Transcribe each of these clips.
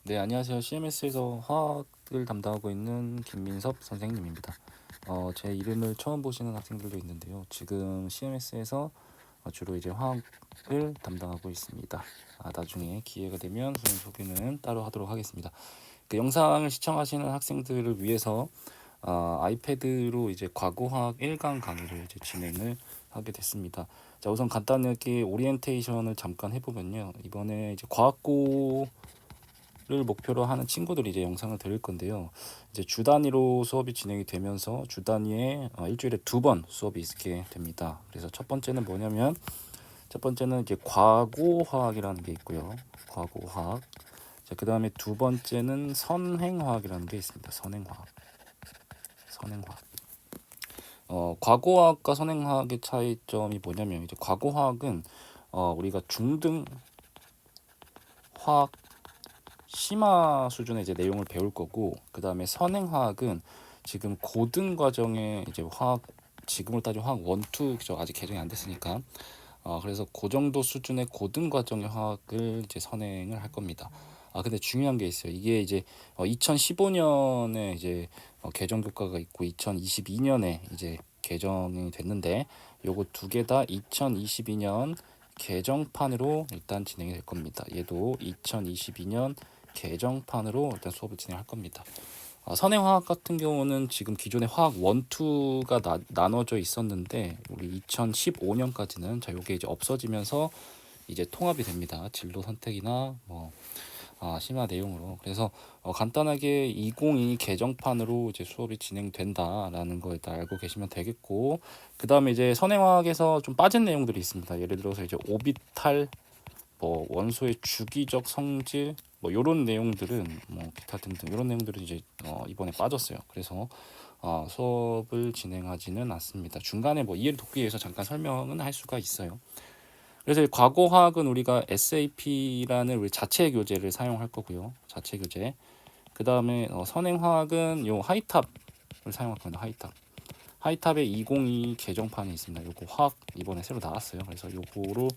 네, 안녕하세요. CMS에서 화학을 담당하고 있는 김민섭 선생님입니다. 제 이름을 처음 보시는 학생들도 있는데요. 지금 CMS에서 주로 이제 화학을 담당하고 있습니다. 나중에 기회가 되면 선생님 소개는 따로 하도록 하겠습니다. 그 영상을 시청하시는 학생들을 위해서 아이패드로 이제 과거화학 1강 강의를 이제 진행을 하게 됐습니다. 자, 우선 간단하게 오리엔테이션을 잠깐 해보면요. 이번에 이제 과학고 를 목표로 하는 친구들이 이제 영상을 들을 건데요. 이제 주 단위로 수업이 진행이 되면서 주 단위에 일주일에 2번 수업이 있게 됩니다. 그래서 첫 번째는 뭐냐면 첫 번째는 이제 과고화학이라는 게 있고요. 과고화학. 자, 그다음에 두 번째는 선행화학이라는 게 있습니다. 선행화학. 선행화학. 과고화학과 선행화학의 차이점이 뭐냐면 이제 과고화학은 우리가 중등 화학 심화 수준의 이제 내용을 배울 거고, 그 다음에 선행화학은 지금 고등 과정에 이제 화학, 지금으로 따지면 화학 1, 2 그죠? 아직 개정이 안 됐으니까 그래서 그 정도 수준의 고등 과정의 화학을 이제 선행을 할 겁니다. 근데 중요한 게 있어요. 이게 이제 2015년에 이제 개정 교과가 있고 2022년에 이제 개정이 됐는데 요거 두 개 다 2022년 개정판으로 일단 진행이 될 겁니다. 얘도 2022년 개정판으로 일단 수업을 진행할 겁니다. 선행화학 같은 경우는 지금 기존에 화학 1, 2가 나눠져 있었는데 우리 2015년까지는 자 요게 이제 없어지면서 이제 통합이 됩니다. 진로 선택이나 뭐 심화 내용으로. 그래서 간단하게 2022 개정판으로 이제 수업이 진행된다라는 거 일단 알고 계시면 되겠고, 그 다음에 이제 선행화학에서 좀 빠진 내용들이 있습니다. 예를 들어서 이제 오비탈, 뭐 원소의 주기적 성질, 뭐 이런 내용들은 뭐 기타 등등 이런 내용들은 이제 이번에 빠졌어요. 그래서 수업을 진행하지는 않습니다. 중간에 뭐 이해를 돕기 위해서 잠깐 설명은 할 수가 있어요. 그래서 과거화학은 우리가 SAP라는 우리 자체 교재를 사용할 거고요. 자체 교재. 그 다음에 선행화학은 요 하이탑을 사용할 겁니다. 하이탑. 하이탑에 2022 개정판이 있습니다. 요거 화학 이번에 새로 나왔어요. 그래서 요거로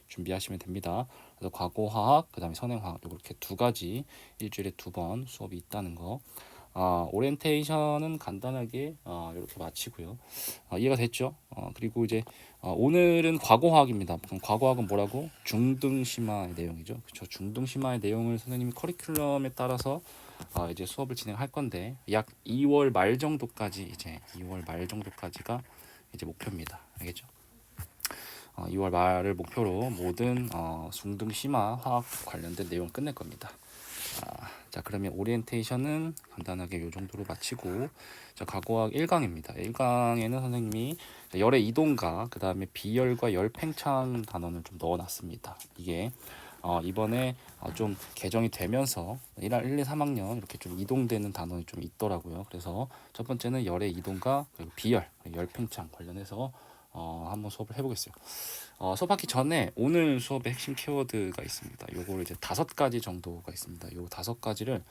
준비하시면 됩니다. 그래서 과거화학, 그 다음에 선행화학 이렇게 두 가지 일주일에 2번 수업이 있다는 거. 오리엔테이션은 간단하게 이렇게 마치고요. 이해가 됐죠? 그리고 이제 오늘은 과거화학입니다. 그럼 과거화학은 뭐라고? 중등심화의 내용이죠. 그렇죠? 중등심화의 내용을 선생님이 커리큘럼에 따라서 이제 수업을 진행할 건데 약 2월 말 정도까지 이제 2월 말 정도까지가 이제 목표입니다. 알겠죠? 2월 말을 목표로 모든 중등심화 화학 관련된 내용 끝낼 겁니다. 자, 그러면 오리엔테이션은 간단하게 이 정도로 마치고, 자, 과거학 1강입니다. 1강에는 선생님이 열의 이동과 그 다음에 비열과 열 팽창 단원을 좀 넣어놨습니다. 이게 이번에 좀 개정이 되면서 1, 2, 3학년 이렇게 좀 이동되는 단원이 좀 있더라고요. 그래서 첫 번째는 열의 이동과 그리고 비열, 열 팽창 관련해서 한번 수업을 해보겠어요. 수업하기 전에 오늘 수업의 핵심 키워드가 있습니다. 요거를 이제 5가지 정도가 있습니다. 요 5가지를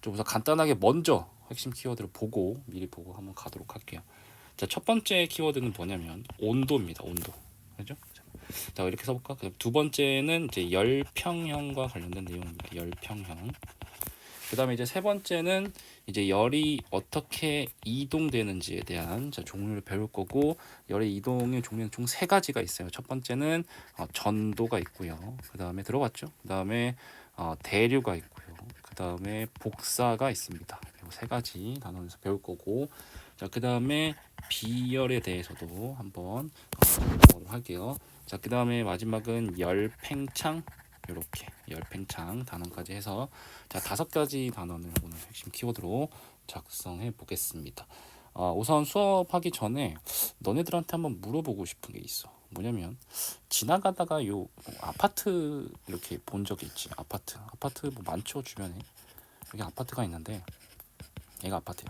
좀 우선 간단하게 먼저 핵심 키워드를 보고 미리 보고 한번 가도록 할게요. 자, 첫 번째 키워드는 뭐냐면 온도입니다. 온도. 그죠? 자, 이렇게 써볼까? 두 번째는 이제 열평형과 관련된 내용입니다. 열평형. 그 다음에 이제 세 번째는 이제 열이 어떻게 이동되는지에 대한 종류를 배울 거고, 열의 이동의 종류는 총 3가지가 있어요. 첫 번째는 전도가 있고요. 그 다음에 들어봤죠? 그 다음에 대류가 있고요. 그 다음에 복사가 있습니다. 이 3가지 단원에서 배울 거고, 자, 그 다음에 비열에 대해서도 한번 배워보도록 할게요. 자, 그 다음에 마지막은 열팽창, 이렇게 열팽창 단원까지 해서 자, 5가지 단원을 오늘 핵심 키워드로 작성해 보겠습니다. 우선 수업하기 전에 너네들한테 한번 물어보고 싶은 게 있어. 뭐냐면 지나가다가 요 아파트 이렇게 본 적이 있지? 아파트 뭐 많죠 주변에. 여기 아파트가 있는데 얘가 아파트야.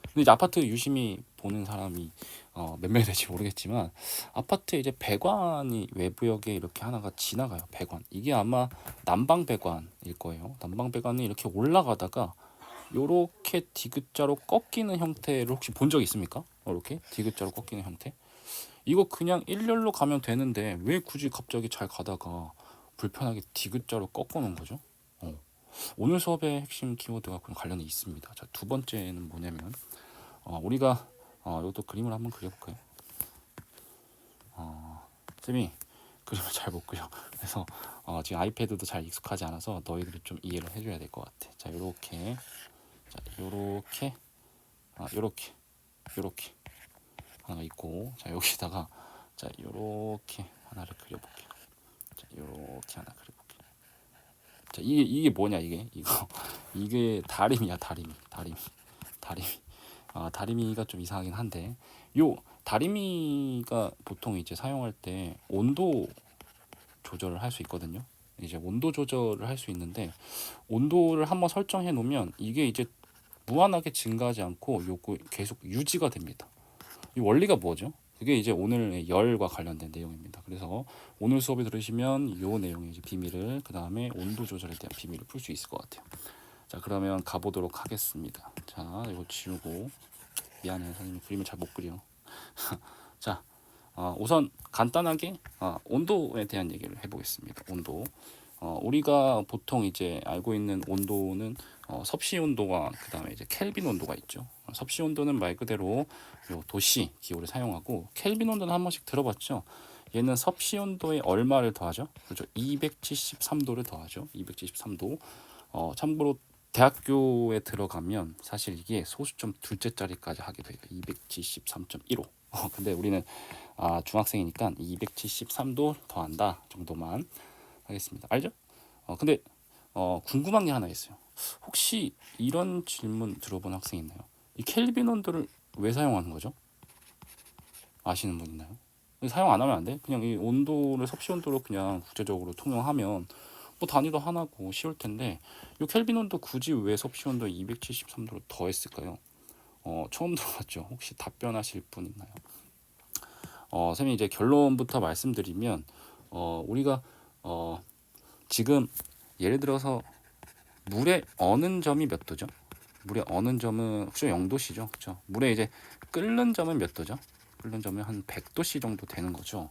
근데 이제 아파트 유심히 보는 사람이 몇 명이 될지 모르겠지만 아파트에 이제 배관이 외부역에 이렇게 하나가 지나가요. 배관. 이게 아마 난방 배관일 거예요. 난방 배관이 이렇게 올라가다가 요렇게 디귿자로 꺾이는 형태를 혹시 본 적 있습니까? 이렇게 디귿자로 꺾이는 형태. 이거 그냥 일렬로 가면 되는데 왜 굳이 갑자기 잘 가다가 불편하게 디귿자로 꺾어 놓은 거죠? 어. 오늘 수업의 핵심 키워드가 그런 관련이 있습니다. 자, 두 번째는 뭐냐면 우리가 이것도 그림을 한번 그려볼까요? 쌤이 그림을 잘 못 그려. 그래서 지금 아이패드도 잘 익숙하지 않아서 너희들이 좀 이해를 해줘야 될 것 같아. 자, 요렇게, 자, 요렇게, 요렇게, 요렇게 하나가 있고, 자, 여기다가 자, 요렇게 하나를 그려볼게요. 자, 요렇게 하나 그려볼게요. 자, 이게 뭐냐 이게 이거 이게 다리미야 다리미. 다리미가 좀 이상하긴 한데 요 다리미가 보통 이제 사용할 때 온도 조절을 할 수 있거든요. 이제 온도 조절을 할 수 있는데 온도를 한번 설정해 놓으면 이게 이제 무한하게 증가하지 않고 요거 계속 유지가 됩니다. 이 원리가 뭐죠? 그게 이제 오늘 열과 관련된 내용입니다. 그래서 오늘 수업에 들으시면 이 내용의 이제 비밀을 그 다음에 온도 조절에 대한 비밀을 풀 수 있을 것 같아요. 자, 그러면 가보도록 하겠습니다. 자, 이거 지우고 미안해 선생님 그림을 잘 못 그려. 자, 우선 간단하게 온도에 대한 얘기를 해보겠습니다. 온도. 우리가 보통 이제 알고 있는 온도는 섭씨 온도와 그 다음에 이제 켈빈 온도가 있죠. 섭씨 온도는 말 그대로 요 도시 기호를 사용하고 켈빈 온도는 한 번씩 들어봤죠. 얘는 섭씨 온도에 얼마를 더하죠? 그렇죠. 273도를 더하죠. 273도. 참고로 대학교에 들어가면 사실 이게 소수점 둘째 자리까지 하게 돼요. 273.15. 근데 우리는 중학생이니까 273도 더한다 정도만 하겠습니다. 알죠? 근데 궁금한 게 하나 있어요. 혹시 이런 질문 들어본 학생 있나요? 이 켈빈 온도를 왜 사용하는 거죠? 아시는 분 있나요? 사용 안 하면 안 돼? 그냥 이 온도를 섭씨 온도로 그냥 국제적으로 통용하면 뭐 단위도 하나고 쉬울 텐데 이 켈빈 온도 굳이 왜 섭씨 온도 273도로 더했을까요? 처음 들어봤죠? 혹시 답변하실 분 있나요? 쌤이 이제 결론부터 말씀드리면 우리가 지금 예를 들어서 물의 어는 점이 몇 도죠? 물의 어는 점은 그죠 0도씨죠, 그죠? 물에 이제 끓는 점은 몇 도죠? 끓는 점은 한 100도씨 정도 되는 거죠.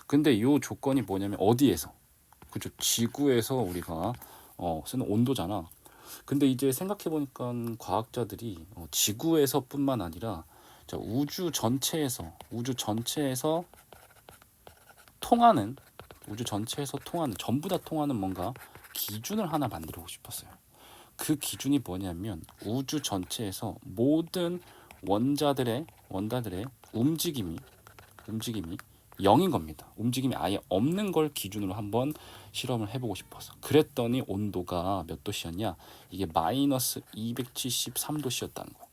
근데 이 조건이 뭐냐면 어디에서? 그죠? 지구에서 우리가 쓰는 온도잖아. 근데 이제 생각해 보니까 과학자들이 지구에서뿐만 아니라 자, 우주 전체에서 통하는 전부 다 통하는 뭔가 기준을 하나 만들고 싶었어요. 그 기준이 뭐냐면 우주 전체에서 모든 원자들의 움직임이 0인 겁니다. 움직임이 아예 없는 걸 기준으로 한번 실험을 해보고 싶어서 그랬더니 온도가 몇 도씨였냐? 이게 마이너스 273도씨였다는 거.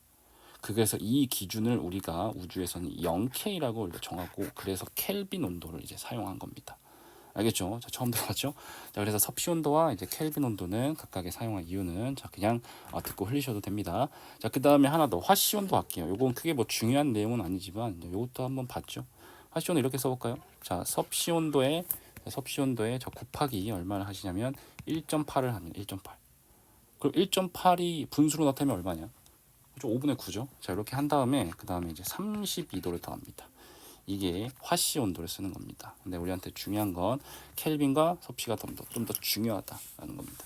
그래서 이 기준을 우리가 우주에서는 0K라고 정하고 그래서 켈빈 온도를 이제 사용한 겁니다. 알겠죠? 자, 처음 들어봤죠? 자, 그래서 섭씨 온도와 이제 켈빈 온도는 각각의 사용한 이유는 자, 그냥 듣고 흘리셔도 됩니다. 자, 그 다음에 하나 더 화씨 온도 할게요. 요건 크게 뭐 중요한 내용은 아니지만 요것도 한번 봤죠? 화씨 온도 이렇게 써볼까요? 자, 섭씨 온도에 저 곱하기 얼마를 하시냐면 1.8을 하면 1.8. 그럼 1.8이 분수로 나타내면 얼마냐? 그죠? 5분의 9죠. 자, 이렇게 한 다음에 그 다음에 이제 32도를 더합니다. 이게 화씨 온도를 쓰는 겁니다. 근데 우리한테 중요한 건 켈빈과 섭씨가 좀 더 중요하다라는 겁니다.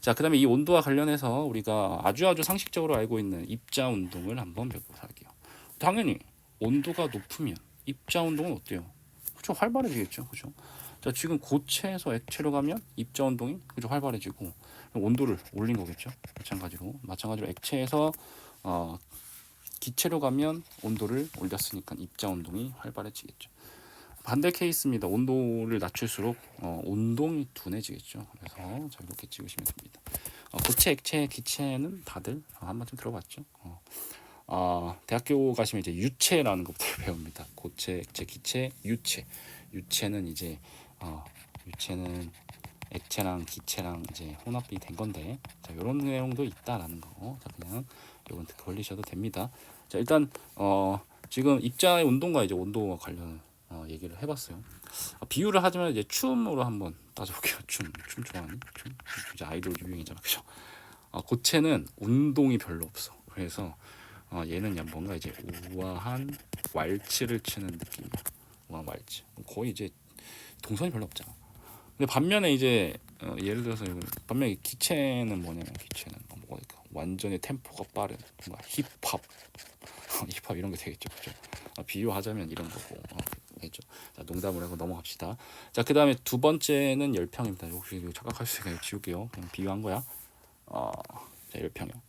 자, 그다음에 이 온도와 관련해서 우리가 아주 상식적으로 알고 있는 입자 운동을 한번 배워보도록 할게요. 당연히 온도가 높으면 입자 운동은 어때요? 그렇죠, 활발해지겠죠, 그렇죠. 자, 지금 고체에서 액체로 가면 입자 운동이 그죠 활발해지고 온도를 올린 거겠죠. 마찬가지로 액체에서 기체로 가면 온도를 올렸으니까 입자 운동이 활발해지겠죠. 반대 케이스입니다. 온도를 낮출수록 운동이 둔해지겠죠. 그래서 자, 이렇게 찍으시면 됩니다. 고체, 액체, 기체는 다들 한 번쯤 들어봤죠. 대학교 가시면 이제 유체라는 것부터 배웁니다. 고체, 액체, 기체, 유체. 유체는 이제 유체는 액체랑 기체랑 이제 혼합이 된 건데 자, 이런 내용도 있다라는 거. 자, 그냥 이건 걸리셔도 됩니다. 자, 일단 지금 입자의 운동과 이제 온도와 관련 얘기를 해봤어요. 비유를 하자면 이제 춤으로 한번 따져볼게요. 춤 좋아하는 춤 이제 아이돌 유행이잖아, 그죠? 고체는 운동이 별로 없어. 그래서 얘는 뭔가 이제 우아한 왈츠를 추는 느낌. 우아한 왈츠. 거의 이제 동선이 별로 없잖아. 근데 반면에 이제 예를 들어서 반면에 기체는 뭐냐면 기체는 뭐 완전히 템포가 빠른 뭔가 힙합 힙합 이런 게 되겠죠, 그죠? 비유하자면 이런 거고, 되겠죠. 자, 농담을 하고 넘어갑시다. 자, 그 다음에 두 번째는 열평입니다. 혹시 이거 착각할 수 있으니까 지울게요. 그냥 비유한 거야. 자, 열평형.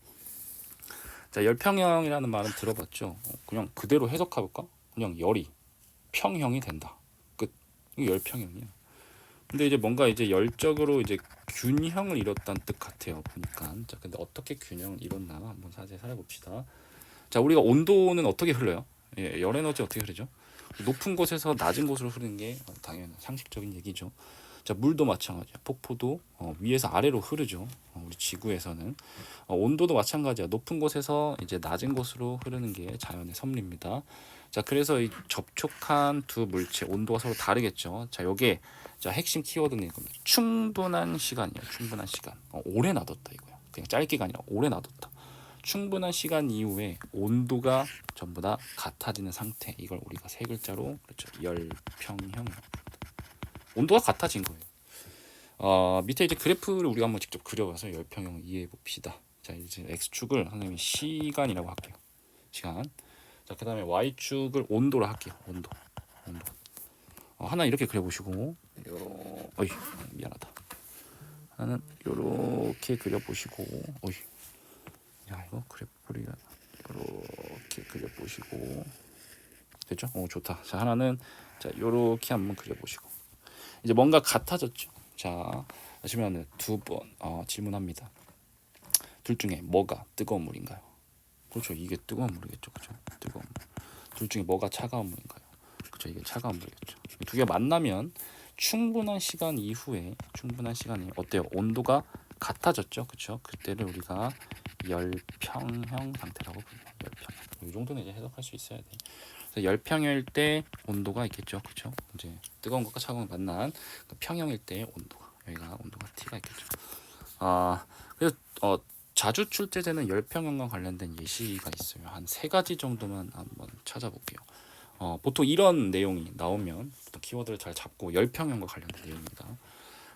자, 열평형이라는 말은 들어봤죠. 그냥 그대로 해석해볼까? 그냥 열이 평형이 된다. 끝. 이게 열평형이야. 근데 이제 뭔가 이제 열적으로 이제 균형을 이뤘다는 뜻 같아요. 보니까. 자, 근데 어떻게 균형을 이뤘나 한번 자세히 살펴봅시다. 자, 우리가 온도는 어떻게 흘러요? 열 에너지 어떻게 흐르죠? 높은 곳에서 낮은 곳으로 흐르는 게 당연한 상식적인 얘기죠. 자, 물도 마찬가지야. 폭포도 위에서 아래로 흐르죠. 우리 지구에서는 온도도 마찬가지야. 높은 곳에서 이제 낮은 곳으로 흐르는 게 자연의 섭리입니다. 자, 그래서 이 접촉한 두 물체 온도가 서로 다르겠죠. 자, 요게 자 핵심 키워드는 이겁니다. 충분한 시간이에요. 충분한 시간. 오래 놔뒀다 이거야. 그냥 짧게가 아니라 오래 놔뒀다. 충분한 시간 이후에 온도가 전부 다 같아지는 상태. 이걸 우리가 세 글자로 그렇죠. 열평형. 온도가 같아진 거예요. 밑에 이제 그래프를 우리가 한번 직접 그려봐서 열평형을 이해해 봅시다. 자, 이제 x축을 선생님이 시간이라고 할게요. 시간. 자, 그다음에 y축을 온도로 할게요. 온도. 하나 이렇게 그려보시고, 어이 미안하다. 하나는 이렇게 그려보시고, 어이. 야, 이거 그래프리가 이렇게 그려보시고 됐죠? 좋다. 자, 하나는 자 이렇게 한번 그려보시고 이제 뭔가 같아졌죠. 자, 하시면은 두 번 질문합니다. 둘 중에 뭐가 뜨거운 물인가요? 그렇죠. 이게 뜨거운 물이겠죠. 그렇죠. 뜨거운 물. 둘 중에 뭐가 차가운 물인가요? 그렇죠. 이게 차가운 물이겠죠. 두 개 만나면 충분한 시간 이후에 어때요? 온도가 같아졌죠. 그렇죠. 그때를 우리가 열평형 상태라고 부릅니다. 열평형. 이 정도는 이제 해석할 수 있어야 돼. 그래서 열평형일 때 온도가 있겠죠. 그렇죠. 이제 뜨거운 것과 차가운 것 만난 그 평형일 때 온도가 여기가 온도가 T가 있겠죠. 그래서 자주 출제되는 열평형과 관련된 예시가 있어요. 한 세 가지 정도만 한번 찾아볼게요. 보통 이런 내용이 나오면 보통 키워드를 잘 잡고 열평형과 관련된 내용입니다.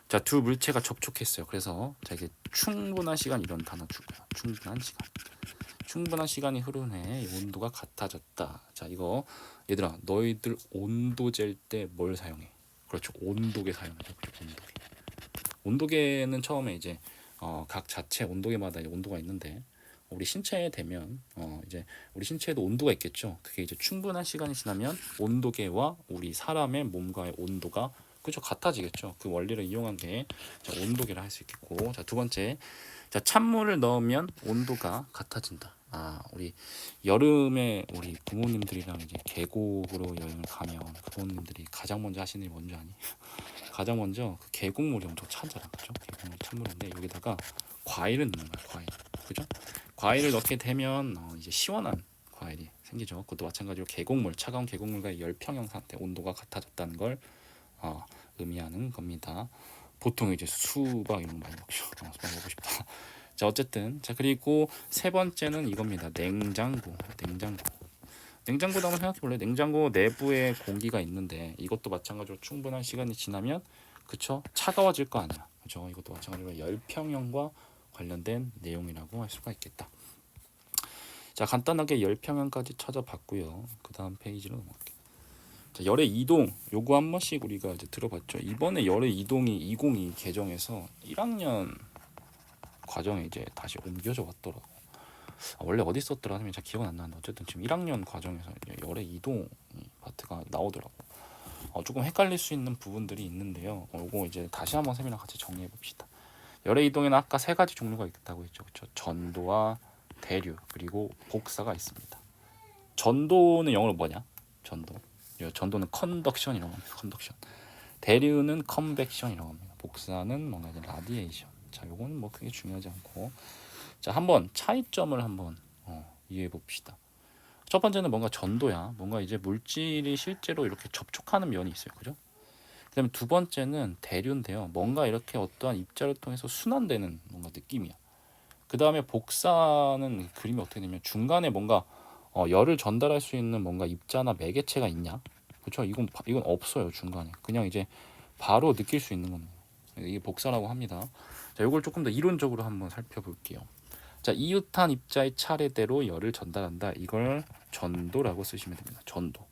자, 두 물체가 접촉했어요. 그래서 자, 이게 충분한 시간 이런 단어 줄 거야. 충분한 시간. 충분한 시간이 흐른 후에 온도가 같아졌다. 자, 이거 얘들아, 너희들 온도 잴 때 뭘 사용해? 그렇죠. 온도계 사용하죠. 온도계. 온도계는 처음에 이제 각 자체 온도계마다 온도가 있는데 우리 신체에 되면 이제 우리 신체에도 온도가 있겠죠. 그게 이제 충분한 시간이 지나면 온도계와 우리 사람의 몸과의 온도가 그죠 같아지겠죠. 그 원리를 이용한 게 자, 온도계를 할 수 있겠고, 자, 두 번째, 자, 찬물을 넣으면 온도가 같아진다. 우리 여름에 우리 부모님들이랑 이제 계곡으로 여행을 가면 그 부모님들이 가장 먼저 하시는 일이 뭔지 아니? 가장 먼저 그 계곡물이 엄청 차잖아, 그죠? 계곡물 찬물인데 여기다가 과일을 넣는 거야, 과일, 그죠? 과일을 넣게 되면 이제 시원한 과일이 생기죠. 그것도 마찬가지로 계곡물, 차가운 계곡물과 열평형 상태 온도가 같아졌다는 걸 의미하는 겁니다. 보통 이제 수박 이런 거 많이 먹죠. 수박 먹고 싶다. 자, 어쨌든 자, 그리고 세 번째는 이겁니다. 냉장고. 냉장고도 한번 생각해 볼래요? 냉장고 내부에 공기가 있는데 이것도 마찬가지로 충분한 시간이 지나면 그쵸? 차가워질 거 아니야. 그죠? 이것도 마찬가지로 열평형과 관련된 내용이라고 할 수가 있겠다. 자, 간단하게 열평형까지 찾아봤고요. 그 다음 페이지로 넘어갈게요. 자, 열의 이동 요거 한 번씩 우리가 이제 들어봤죠. 이번에 열의 이동이 2022 개정에서 1학년 과정에 이제 다시 옮겨져 왔더라고. 원래 어디 썼더라 하면 잘 기억은 안 나는데 어쨌든 지금 1학년 과정에서 열의 이동 파트가 나오더라고. 조금 헷갈릴 수 있는 부분들이 있는데요. 요거 이제 다시 한번 쌤이랑 같이 정리해 봅시다. 열의 이동에는 아까 세 가지 종류가 있다고 했죠. 그렇죠? 전도와 대류 그리고 복사가 있습니다. 전도는 영어로 뭐냐? 전도는 컨덕션이라고 합니다. 컨덕션. 대류는 컨벡션이라고 합니다. 복사는 뭔가 이제 라디에이션. 자, 요거는 뭐 크게 중요하지 않고, 자, 한번 차이점을 한번 이해해 봅시다. 첫 번째는 뭔가 전도야. 뭔가 이제 물질이 실제로 이렇게 접촉하는 면이 있어요. 그죠? 그다음에 두 번째는 대류인데요. 뭔가 이렇게 어떠한 입자를 통해서 순환되는 뭔가 느낌이야. 그 다음에 복사는 그림이 어떻게 되냐면 중간에 뭔가 열을 전달할 수 있는 뭔가 입자나 매개체가 있냐? 그렇죠? 이건 없어요. 중간에 그냥 이제 바로 느낄 수 있는 겁니다. 이게 복사라고 합니다. 자, 이걸 조금 더 이론적으로 한번 살펴볼게요. 자, 이웃한 입자의 차례대로 열을 전달한다. 이걸 전도라고 쓰시면 됩니다. 전도.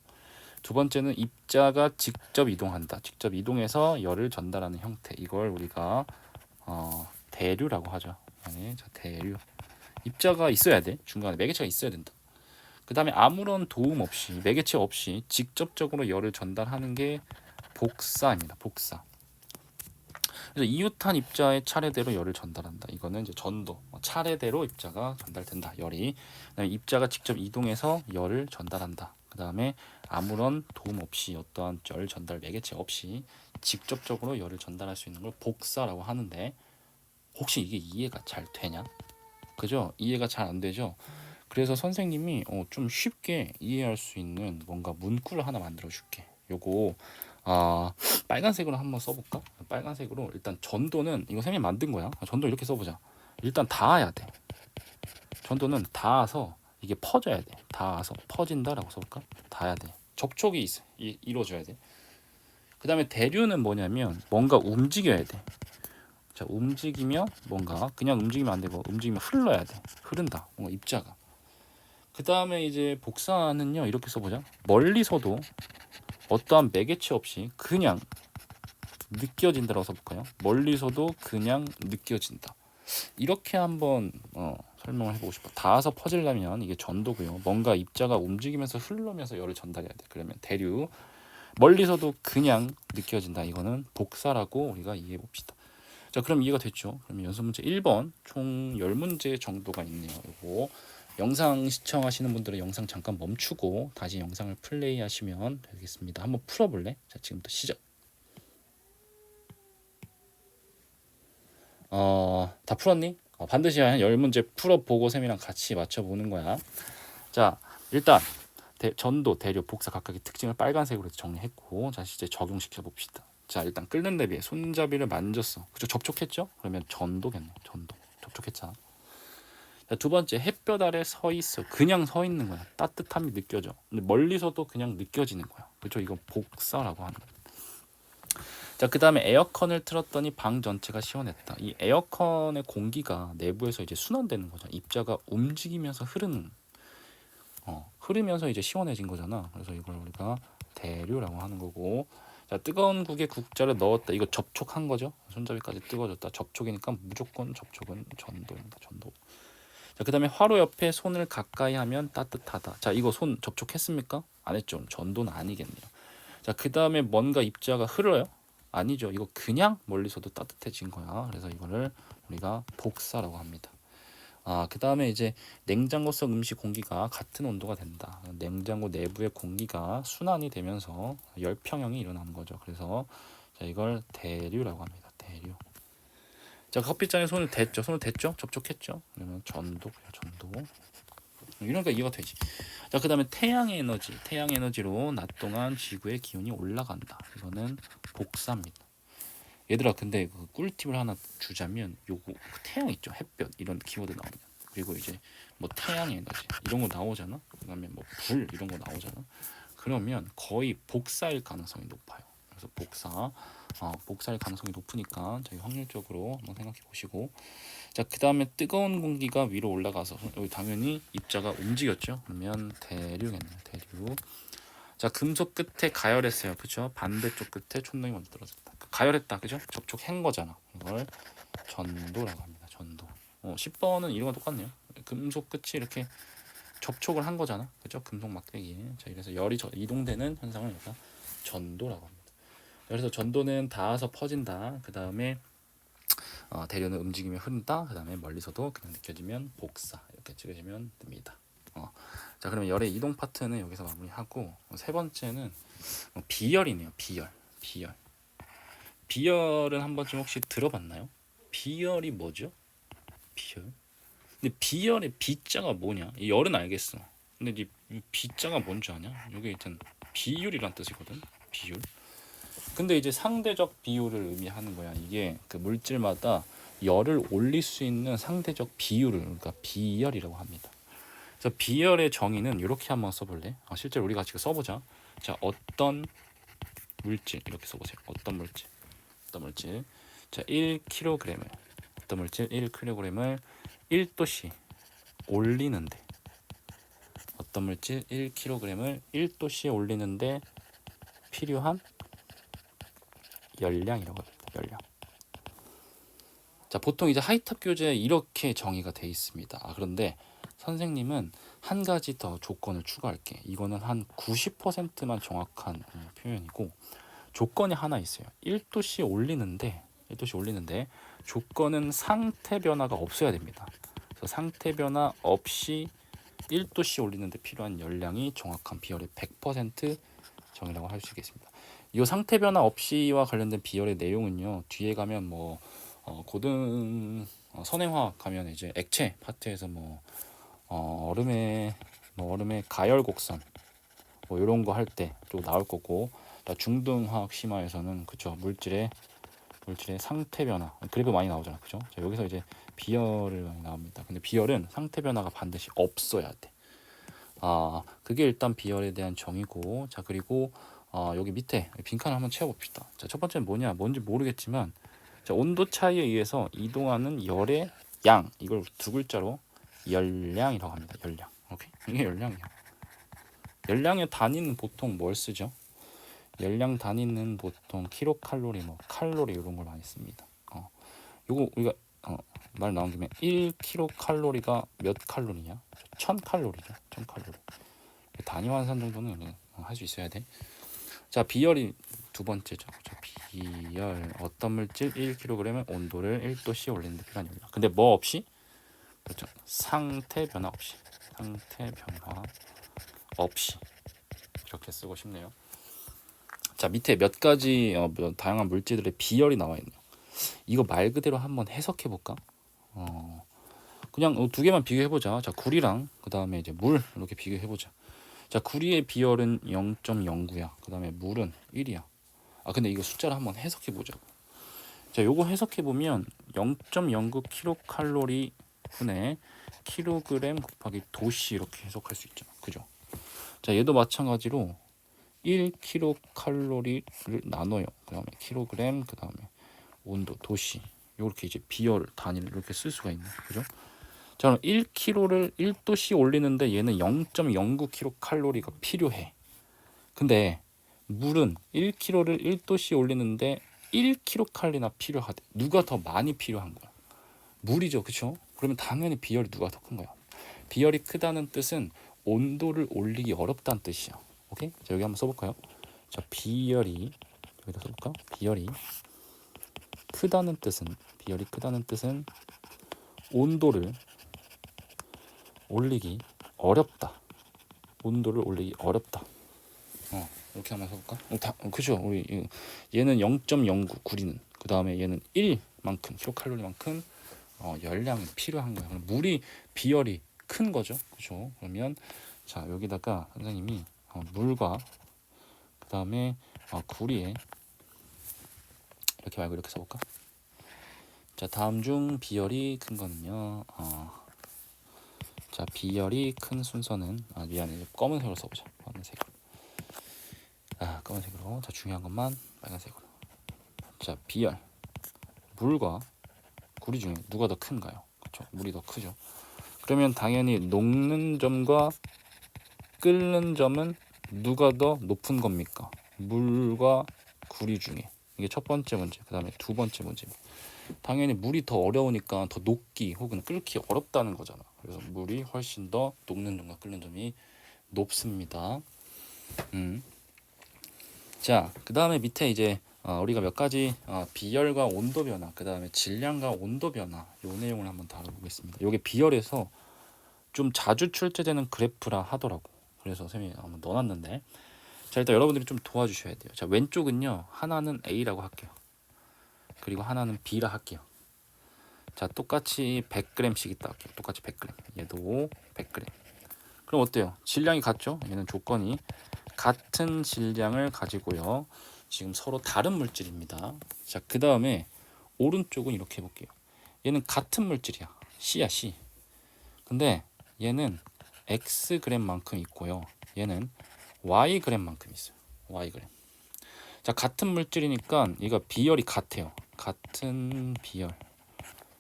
두 번째는 입자가 직접 이동한다. 직접 이동해서 열을 전달하는 형태. 이걸 우리가 대류라고 하죠. 아니, 자, 대류. 입자가 있어야 돼. 중간에 매개체가 있어야 된다. 그 다음에 아무런 도움 없이, 매개체 없이 직접적으로 열을 전달하는 게 복사입니다. 복사. 그래서 이웃한 입자의 차례대로 열을 전달한다. 이거는 이제 전도. 차례대로 입자가 전달된다. 열이. 그다음에 입자가 직접 이동해서 열을 전달한다. 그 다음에 아무런 도움 없이 어떠한 열 전달 매개체 없이 직접적으로 열을 전달할 수 있는 걸 복사라고 하는데, 혹시 이게 이해가 잘 되냐? 그죠? 이해가 잘 안 되죠? 그래서 선생님이 좀 쉽게 이해할 수 있는 뭔가 문구를 하나 만들어 줄게. 요거 빨간색으로 한번 써볼까? 빨간색으로 일단 전도는 이거 선생님이 만든 거야. 전도 이렇게 써보자. 일단 닿아야 돼. 전도는 닿아서 이게 퍼져야 돼. 닿아서 퍼진다라고 써볼까? 닿아야 돼. 접촉이 이루어져야 돼. 그 다음에 대류는 뭐냐면 뭔가 움직여야 돼. 자, 움직이면 뭔가 그냥 움직이면 안 되고 움직이면 흘러야 돼. 흐른다. 뭔가 입자가. 그 다음에 이제 복사는요 이렇게 써보자. 멀리서도 어떠한 매개체 없이 그냥 느껴진다라고 써볼까요? 멀리서도 그냥 느껴진다. 이렇게 한번 설명을 해보고 싶어. 닿아서 퍼지려면 이게 전도고요. 뭔가 입자가 움직이면서 흐르면서 열을 전달해야 돼. 그러면 대류. 멀리서도 그냥 느껴진다. 이거는 복사라고 우리가 이해해 봅시다. 자, 그럼 이해가 됐죠? 그러면 연습 문제 1번 총 10문제 정도가 있네요. 이거 영상 시청하시는 분들은 영상 잠깐 멈추고 다시 영상을 플레이 하시면 되겠습니다. 한번 풀어볼래? 자, 지금부터 시작. 다 풀었니? 반드시 한 10문제 풀어보고 쌤이랑 같이 맞춰보는 거야. 자, 일단 전도, 대류, 복사 각각의 특징을 빨간색으로 정리했고, 자, 이제 적용시켜 봅시다. 자, 일단 끓는 냄비에 손잡이를 만졌어. 그죠? 접촉했죠? 그러면 전도겠네. 전도. 접촉했잖아. 자, 두 번째, 햇볕 아래 서 있어. 그냥 서 있는 거야. 따뜻함이 느껴져. 근데 멀리서도 그냥 느껴지는 거야. 그렇죠? 이건 복사라고 하는 거야. 자, 그 다음에 에어컨을 틀었더니 방 전체가 시원했다. 이 에어컨의 공기가 내부에서 이제 순환되는 거잖아. 입자가 움직이면서 흐르면서 이제 시원해진 거잖아. 그래서 이걸 우리가 대류라고 하는 거고. 자, 뜨거운 국에 국자를 넣었다. 이거 접촉한 거죠. 손잡이까지 뜨거워졌다. 접촉이니까 무조건 접촉은 전도입니다. 전도. 자, 그 다음에 화로 옆에 손을 가까이 하면 따뜻하다. 자, 이거 손 접촉했습니까? 안 했죠. 전도는 아니겠네요. 자, 그 다음에 뭔가 입자가 흐려요? 아니죠. 이거 그냥 멀리서도 따뜻해진 거야. 그래서 이거를 우리가 복사라고 합니다. 그 다음에 이제 냉장고 속 음식 공기가 같은 온도가 된다. 냉장고 내부의 공기가 순환이 되면서 열평형이 일어나는 거죠. 그래서 자, 이걸 대류라고 합니다. 대류. 자, 커피잔에 손을 댔죠. 손을 댔죠. 접촉했죠. 그러면 전도고요. 전도. 이러니까 이해가 되지. 자, 그 다음에 태양의 에너지. 태양 에너지로 낮 동안 지구의 기온이 올라간다. 이거는 복사입니다. 얘들아, 근데 그 꿀팁을 하나 주자면 요거 태양 있죠. 햇볕 이런 키워드 나오면, 그리고 이제 뭐 태양 에너지 이런 거 나오잖아. 그다음에 뭐 불 이런 거 나오잖아. 그러면 거의 복사일 가능성이 높아요. 그래서 복사일 가능성이 높으니까 저희 확률적으로 한번 생각해 보시고. 자, 그 다음에 뜨거운 공기가 위로 올라가서 여기 당연히 입자가 움직였죠. 그러면 대류겠네요. 대류. 자, 금속 끝에 가열했어요. 그죠? 반대쪽 끝에 촌동이 먼저 떨어졌다. 가열했다. 그죠? 접촉한 거잖아. 이걸 전도라고 합니다. 전도. 10번은 이런 거 똑같네요. 금속 끝이 이렇게 접촉을 한 거잖아. 그죠? 금속 막대기에. 자, 이래서 열이 이동되는 현상을 우리가 전도라고 합니다. 그래서 전도는 닿아서 퍼진다. 그 다음에 대류는 움직이며 흐른다. 그 다음에 멀리서도 그냥 느껴지면 복사. 이렇게 찍으시면 됩니다. 자, 그러면 열의 이동 파트는 여기서 마무리하고, 세 번째는 비열이네요. 비열은 한 번쯤 혹시 들어봤나요? 비열이 뭐죠? 비열. 근데 비열의 비자가 뭐냐? 이 열은 알겠어. 근데 이 비자가 뭔지 아냐? 이게 일단 비율이란 뜻이거든. 비율. 근데 이제 상대적 비율을 의미하는 거야. 이게 그 물질마다 열을 올릴 수 있는 상대적 비율을, 그러니까 비열이라고 합니다. 그래서 비열의 정의는 이렇게 한번 써볼래? 실제로 우리가 지금 써보자. 자, 어떤 물질 이렇게 써보세요. 어떤 물질. 자, 1kg을 어떤 물질 1kg을 1도씨 올리는데 어떤 물질 1kg을 1도씨에 올리는데 필요한 열량이라고 합니다. 열량. 자, 보통 이제 하이탑 교재에 이렇게 정의가 돼 있습니다. 그런데 선생님은 한 가지 더 조건을 추가할게. 이거는 한 90%만 정확한 표현이고 조건이 하나 있어요. 1도씨 올리는데 조건은 상태 변화가 없어야 됩니다. 그래서 상태 변화 없이 1도씨 올리는데 필요한 열량이 정확한 비열의 100% 정의라고 할 수 있겠습니다. 이 상태 변화 없이와 관련된 비열의 내용은요. 뒤에 가면 뭐 고등 선행화학 가면 이제 액체 파트에서 얼음의 가열 곡선 뭐 이런 거 할 때 또 나올 거고, 중등화학 심화에서는 그쵸 물질의 상태 변화 그래프 많이 나오잖아, 그죠? 자, 여기서 이제 비열을 많이 나옵니다. 근데 비열은 상태 변화가 반드시 없어야 돼. 그게 일단 비열에 대한 정의고, 자 그리고 여기 밑에 빈칸을 한번 채워봅시다. 자, 첫 번째는 뭔지 모르겠지만, 자, 온도 차이에 의해서 이동하는 열의 양, 이걸 두 글자로 열량이라고 합니다. 열량. 오케이? 이게 열량이야. 열량의 단위는 보통 뭘 쓰죠? 열량 단위는 보통 킬로칼로리, 칼로리 이런 걸 많이 씁니다. 요거 우리가 말 나온 김에 1kcal가 몇 칼로리냐? 1000칼로리죠. 1000칼로리. 단위 환산 정도는 할 수 있어야 돼. 자, 비열이 두 번째죠. 자, 비열 어떤 물질 1kg의 온도를 1도씨 올리는 데 필요한 열량. 근데 뭐 없이? 그렇죠. 상태 변화 없이. 이렇게 쓰고 싶네요. 자, 밑에 몇 가지 다양한 물질들의 비열이 나와 있네요. 이거 말 그대로 한번 해석해 볼까? 그냥 두 개만 비교해 보자. 자, 구리랑 그 다음에 이제 물 이렇게 비교해 보자. 자, 구리의 비열은 0.09야. 그 다음에 물은 1이야. 근데 이거 숫자를 한번 해석해 보자고. 자, 요거 해석해 보면 0.09kcal 분의 킬로그램 곱하기 도씨 이렇게 해석할 수 있죠. 그죠? 자, 얘도 마찬가지로 1kcal를 나눠요. 그 다음에 킬로그램, 그 다음에 온도, 도씨. 이렇게 이제 비열 단위를 이렇게 쓸 수가 있네. 그죠? 자, 그럼 1kg를 1도씨 올리는데 얘는 0.09kcal가 필요해. 근데 물은 1kg를 1도씨 올리는데 1kcal나 필요하대. 누가 더 많이 필요한 거야? 물이죠. 그쵸? 그러면 당연히 비열이 누가 더 큰 거야? 비열이 크다는 뜻은 온도를 올리기 어렵다는 뜻이야. 오케이? 자, 여기 한번 써볼까요? 자, 비열이 여기다 써볼까? 비열이 크다는 뜻은 온도를 올리기 어렵다. 이렇게 한번 써볼까? 그죠? 우리 얘는 0.09 구리는, 그 다음에 얘는 1만큼 킬로칼로리만큼 열량이 필요한 거야. 그럼 물이 비열이 큰 거죠, 그죠? 그러면 자, 여기다가 선생님이 물과 그 다음에 구리에 이렇게 말고 이렇게 써볼까? 자, 다음 중 비열이 큰 거는요. 자, 비열이 큰 순서는 미안해, 검은색으로 써보자. 검은색으로. 자, 중요한 것만 빨간색으로. 자, 비열 물과 구리 중에 누가 더 큰가요? 그렇죠, 물이 더 크죠. 그러면 당연히 녹는 점과 끓는 점은 누가 더 높은 겁니까? 물과 구리 중에. 이게 첫 번째 문제. 그 다음에 두 번째 문제. 당연히 물이 더 어려우니까 더 녹기 혹은 끓기 어렵다는 거잖아. 그래서 물이 훨씬 더 녹는 점과 끓는 점이 높습니다. 자, 그 다음에 밑에 이제 우리가 몇 가지 비열과 온도 변화, 그 다음에 질량과 온도 변화 요 내용을 한번 다뤄보겠습니다. 요게 비열에서 좀 자주 출제되는 그래프라 하더라고. 그래서 선생님이 한번 넣어놨는데, 자, 일단 여러분들이 좀 도와주셔야 돼요. 자, 왼쪽은요, 하나는 A라고 할게요. 그리고 하나는 B라 할게요. 자, 똑같이 100g씩 있다 할게요. 똑같이 100g. 얘도 100g. 그럼 어때요? 질량이 같죠? 얘는 조건이 같은 질량을 가지고요. 지금 서로 다른 물질입니다. 자, 그 다음에 오른쪽은 이렇게 해볼게요. 얘는 같은 물질이야. C야, C. 근데 얘는 Xg만큼 있고요. 얘는 Yg만큼 있어요. Yg. 자, 같은 물질이니까 얘가 비열이 같아요. 같은 비열.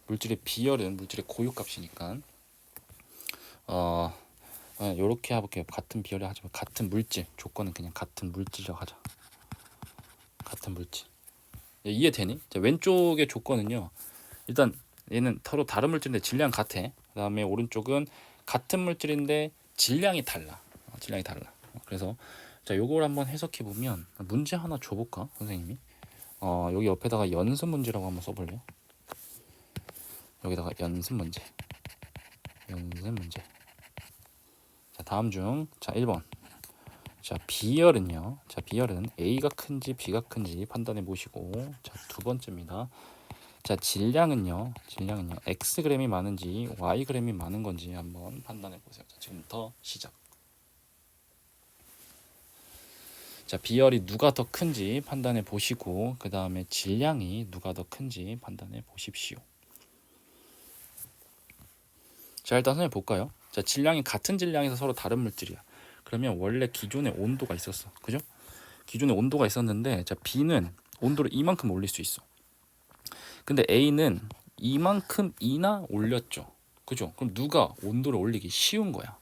물질의 비열은 물질의 고유값이니까 요렇게 해볼게요. 같은 비열이 하지만 같은 물질. 조건은 그냥 같은 물질이라고 하자. 같은 물질. 이해되니? 자, 왼쪽의 조건은요. 일단 얘는 서로 다른 물질인데 질량 같아. 그다음에 오른쪽은 같은 물질인데 질량이 달라. 질량이 달라. 그래서 자, 요걸 한번 해석해 보면 문제 하나 줘볼까, 선생님이? 여기 옆에다가 연습 문제라고 한번 써볼래요? 여기다가 연습 문제. 연습 문제. 자, 다음 중, 자, 1번. 자, 비열은요. 자, 비열은 A가 큰지 B가 큰지 판단해 보시고, 자, 두 번째입니다. 자, 질량은요. X g이 많은지 Y g이 많은 건지 한번 판단해 보세요. 자, 지금부터 시작. 자, 비열이 누가 더 큰지 판단해 보시고, 그 다음에 질량이 누가 더 큰지 판단해 보십시오. 자, 일단 선생님 볼까요? 자, 질량이 같은 질량에서 서로 다른 물질이야. 그러면 원래 기존에 온도가 있었어. 그죠? 기존에 온도가 있었는데, 자, B는 온도를 이만큼 올릴 수 있어. 근데 A는 이만큼이나 올렸죠. 그죠? 그럼 누가 온도를 올리기 쉬운 거야?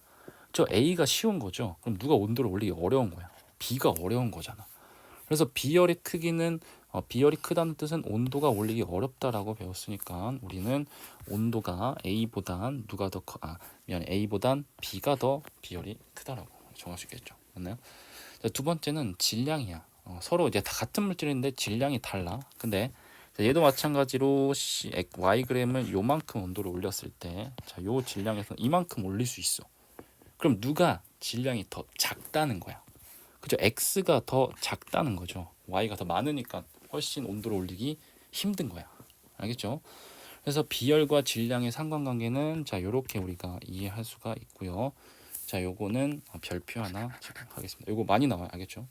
저 A가 쉬운 거죠. 그럼 누가 온도를 올리기 어려운 거야? B가 어려운 거잖아. 그래서 비열의 크기는 비열이 크다는 뜻은 온도가 올리기 어렵다라고 배웠으니까 우리는 온도가 A보단 누가 더 A보단 B가 더 비열이 크다라고 정할 수 있겠죠. 맞나요? 자, 두 번째는 질량이야. 서로 이제 다 같은 물질인데 질량이 달라. 근데 얘도 마찬가지로 Y g을 요만큼 온도를 올렸을 때, 자, 요 질량에서 이만큼 올릴 수 있어. 그럼 누가 질량이 더 작다는 거야. 그죠? X가 더 작다는 거죠. Y가 더 많으니까 훨씬 온도를 올리기 힘든 거야. 알겠죠? 그래서 비열과 질량의 상관관계는 자, 요렇게 우리가 이해할 수가 있고요. 자, 요거는 별표 하나 하겠습니다. 요거 많이 나와요. 알겠죠?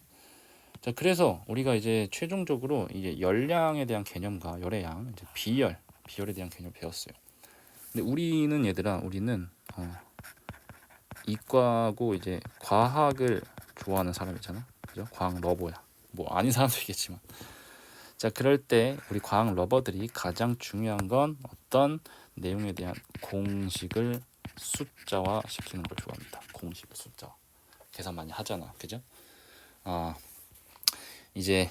자, 그래서 우리가 이제 최종적으로 이제 열량에 대한 개념과 열의 양, 이제 비열에 대한 개념을 배웠어요. 근데 우리는 이과고 이제 과학을 좋아하는 사람이잖아. 그죠? 과학 러버야. 뭐 아닌 사람도 있겠지만. 자, 그럴 때 우리 과학 러버들이 가장 중요한 건 어떤 내용에 대한 공식을 숫자화 시키는 걸 좋아합니다. 공식을 숫자화. 계산 많이 하잖아. 그죠? 이제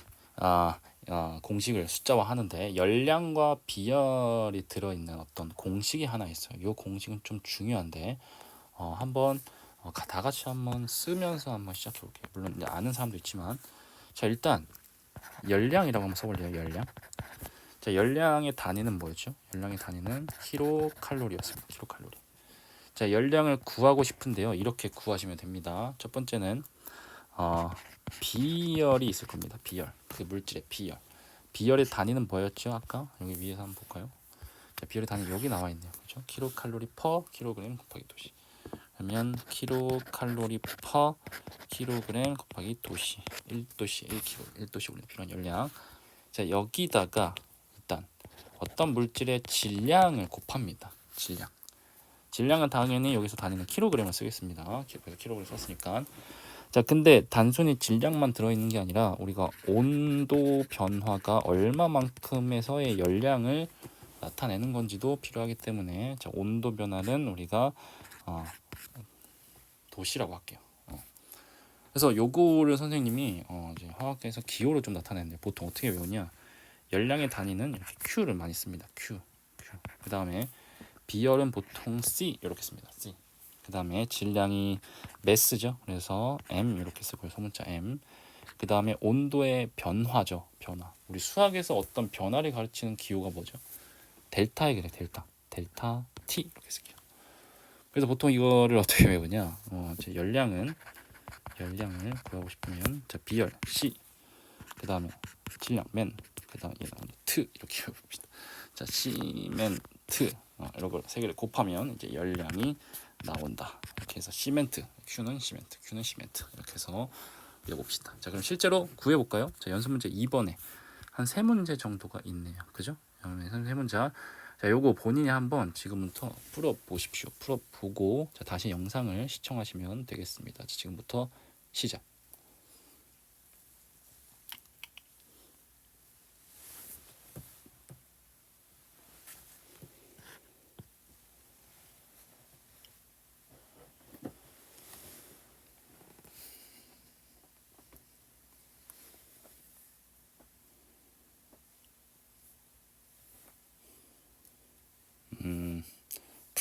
공식을 숫자화 하는데 열량과 비열이 들어있는 어떤 공식이 하나 있어요. 이 공식은 좀 중요한데 한번 다 같이 한번 쓰면서 한번 시작해 볼게요. 물론 이제 아는 사람도 있지만, 자, 일단 열량이라고 한번 써볼래요. 열량. 자, 열량의 단위는 뭐였죠? 열량의 단위는 킬로칼로리였습니다. 킬로칼로리. 자, 열량을 구하고 싶은데요. 이렇게 구하시면 됩니다. 첫 번째는 비열이 있을 겁니다. 비열. 그 물질의 비열. 비열의 단위는 뭐였죠? 아까 여기 위에서 한번 볼까요? 자, 비열의 단위 여기 나와 있네요. 그렇죠? 킬로칼로리 퍼 킬로그램 곱하기 도시. 그러면 킬로칼로리 퍼 킬로그램 곱하기 도시. 1도시 1kg. 1도시 우리가 필요한 열량. 자, 여기다가 일단 어떤 물질의 질량을 곱합니다. 질량은 당연히 여기서 단위는 킬로그램을 쓰겠습니다. 그래서 킬로그램 썼으니까. 자, 근데 단순히 질량만 들어있는 게 아니라 우리가 온도 변화가 얼마만큼에서의 열량을 나타내는 건지도 필요하기 때문에, 자, 온도 변화는 우리가 도시라고 할게요. 그래서 요거를 선생님이 이제 화학에서 기호로 좀 나타내는데 보통 어떻게 외우냐? 열량의 단위는 이렇게 Q를 많이 씁니다. Q. 그 다음에 비열은 보통 C 이렇게 씁니다. C. 그 다음에 질량이 매스죠. 그래서 M 이렇게 쓰고요. 소문자 M. 그 다음에 온도의 변화죠. 변화. 우리 수학에서 어떤 변화를 가르치는 기호가 뭐죠? 델타에 그래. 델타 T 이렇게 쓸게요. 그래서 보통 이거를 어떻게 외우냐? 이제 열량을 구하고 싶으면 자, 비열 C. 그 다음에 질량 맨. 그 다음에 트 이렇게 외웁니다. 자, 시멘트 이런 걸 세 개를 곱하면 이제 열량이 나온다. 이렇게 해서 Q는 시멘트 이렇게 해서 외워봅시다. 자, 그럼 실제로 구해볼까요? 자, 연습 문제 2번에 한 3문제 정도가 있네요. 그죠? 3문제. 자, 요거 본인이 한번 지금부터 풀어보십시오. 풀어보고 자, 다시 영상을 시청하시면 되겠습니다. 자, 지금부터 시작.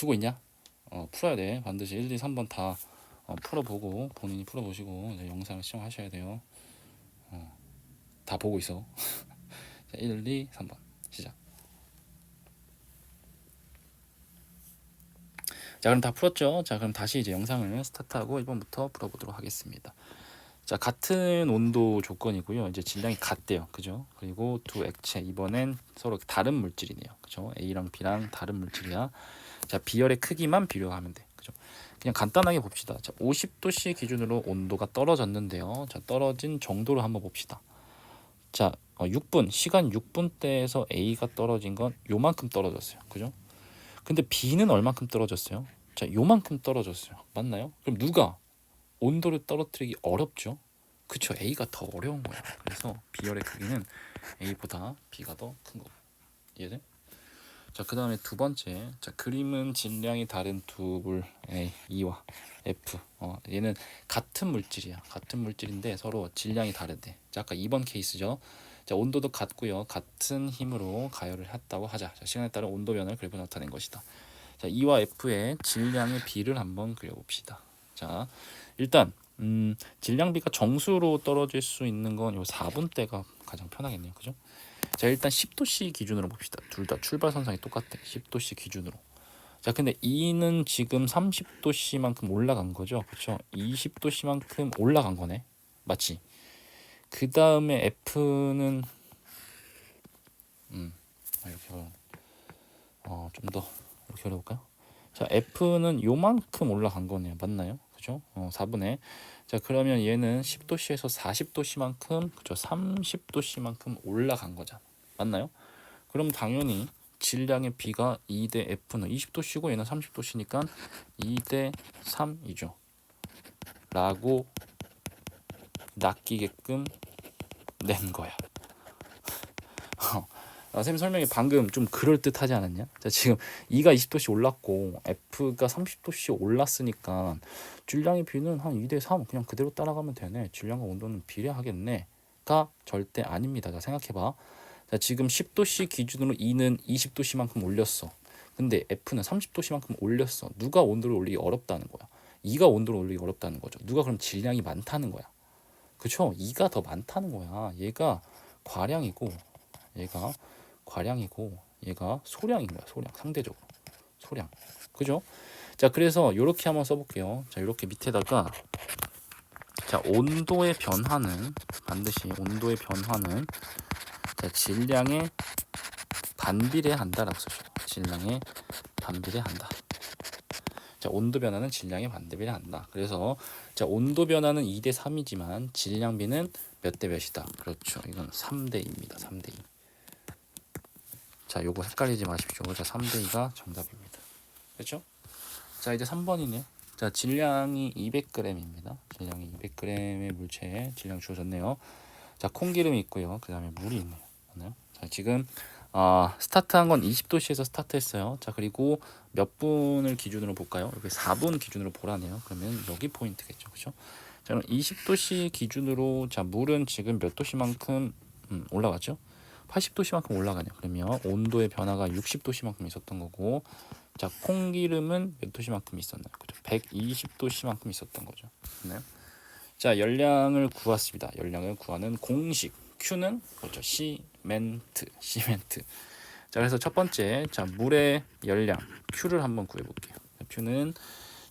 풀고 있냐? 풀어야 돼. 반드시 1, 2, 3번 다 풀어보고 본인이 풀어보시고 이제 영상을 시청하셔야 돼요. 다 보고 있어. 자, 1, 2, 3번 시작. 자, 그럼 다 풀었죠? 자, 그럼 다시 이제 영상을 스타트하고 1번부터 풀어보도록 하겠습니다. 자, 같은 온도 조건이고요. 이제 질량이 같대요. 그죠? 그리고 두 액체, 이번엔 서로 다른 물질이네요. 그죠? A랑 B랑 다른 물질이야. 자, 비열의 크기만 비교하면 돼. 그죠? 그냥 간단하게 봅시다. 자, 50도씨 기준으로 온도가 떨어졌는데요. 자, 떨어진 정도를 한번 봅시다. 자, 6분, 시간 6분대에서 A가 떨어진 건 요만큼 떨어졌어요. 그죠? 근데 B는 얼만큼 떨어졌어요? 자, 요만큼 떨어졌어요. 맞나요? 그럼 누가 온도를 떨어뜨리기 어렵죠? 그쵸? A가 더 어려운 거야. 그래서 B열의 크기는 A보다 B가 더 큰 거. 이해돼? 자, 그 다음에 두 번째. 자, 그림은 질량이 다른 두 불 A, E와 F. 얘는 같은 물질이야. 같은 물질인데 서로 질량이 다르대. 자, 아까 2번 케이스죠. 자, 온도도 같고요. 같은 힘으로 가열을 했다고 하자. 자, 시간에 따른 온도 변화를 그래프 나타낸 것이다. 자, E와 F의 질량의 비를 한번 그려봅시다. 자, 일단 질량비가 정수로 떨어질 수 있는 건 요 4분대가 가장 편하겠네요. 그죠? 자, 일단 10도씨 기준으로 봅시다. 둘 다 출발선상이 똑같아. 10도씨 기준으로. 자, 근데 E는 지금 30도씨만큼 올라간 거죠. 그렇죠? 20도씨만큼 올라간 거네. 맞지? 그 다음에 F는 이렇게 좀 더 이렇게 어려울까요? 자, F는 요만큼 올라간 거네요. 맞나요? 그죠? 4분의. 자, 그러면 얘는 10도씨에서 40도씨만큼, 그죠? 30도씨만큼 올라간 거잖아. 맞나요? 그럼 당연히 질량의 B가 2대 F는 20도씨고 얘는 30도씨니까 2대 3이죠. 라고 낚이게끔 낸 거야. 쌤 설명이 방금 좀 그럴듯하지 않았냐? 자, 지금 E가 20도씨 올랐고 F가 30도씨 올랐으니까 질량의 B는 한 2대 3 그냥 그대로 따라가면 되네. 질량과 온도는 비례하겠네.가 절대 아닙니다. 자, 생각해봐. 자, 지금 10도씨 기준으로 E는 20도씨만큼 올렸어. 근데 F는 30도씨만큼 올렸어. 누가 온도를 올리기 어렵다는 거야? E가 온도를 올리기 어렵다는 거죠. 누가 그럼 질량이 많다는 거야. 그쵸? E가 더 많다는 거야. 얘가 과량이고 얘가 소량인 거야. 소량. 상대적으로 소량. 그죠? 자, 그래서 이렇게 한번 써볼게요. 자, 이렇게 밑에다가 자, 온도의 변화는 반드시 온도의 변화는 자, 질량에 반비례한다라고 써줘요. 질량에 반비례한다. 자, 온도 변화는 질량에 반비례한다. 그래서 자, 온도 변화는 2대 3이지만 질량비는 몇 대 몇이다. 그렇죠. 이건 3대 2입니다. 3대 2. 자, 요거 헷갈리지 마십시오. 자, 3대 2가 정답입니다. 그렇죠? 자, 이제 3번이네요. 자, 질량이 200g입니다. 질량이 200g의 물체에 질량 주어졌네요. 자, 콩기름이 있고요. 그 다음에 물이 있네요. 맞나요? 자, 지금 스타트한 건 20도씨에서 스타트했어요. 자, 그리고 몇 분을 기준으로 볼까요? 여기 4분 기준으로 보라네요. 그러면 여기 포인트겠죠. 그렇죠? 자, 그럼 20도씨 기준으로 자, 물은 지금 몇 도씨만큼 올라갔죠? 80도씨만큼 올라가네요. 그러면 온도의 변화가 60도씨만큼 있었던 거고, 자, 콩기름은 몇 도씨만큼 있었나요? 그죠? 120도씨만큼 있었던 거죠. 맞나요? 자, 열량을 구했습니다. 열량을 구하는 공식 Q는 그렇죠. 시멘트. 자, 그래서 첫 번째, 자, 물의 열량 Q를 한번 구해 볼게요. Q는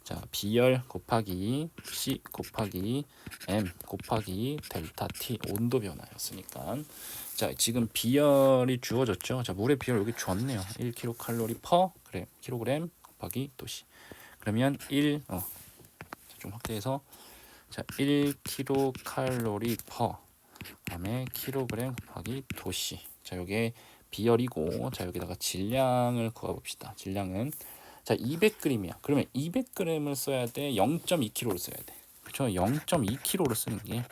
자, B열 곱하기 C 곱하기 M 곱하기 델타 T 온도 변화였으니까 자, 지금 B열이 주어졌죠. 자, 물의 비열 여기 줬네요. 1kcal per 킬로그램 곱하기 도시. 그러면 1 좀 확대해서 자, 1kcal per 그다음에 킬로그램 곱하기 도시. 자, 요게 비열이고 자, 여기다가 질량을 구해 봅시다. 질량은 자, 200g이야. 그러면 200g을 써야 돼. 0.2kg를 써야 돼. 그렇죠? 0.2kg를 쓰는 게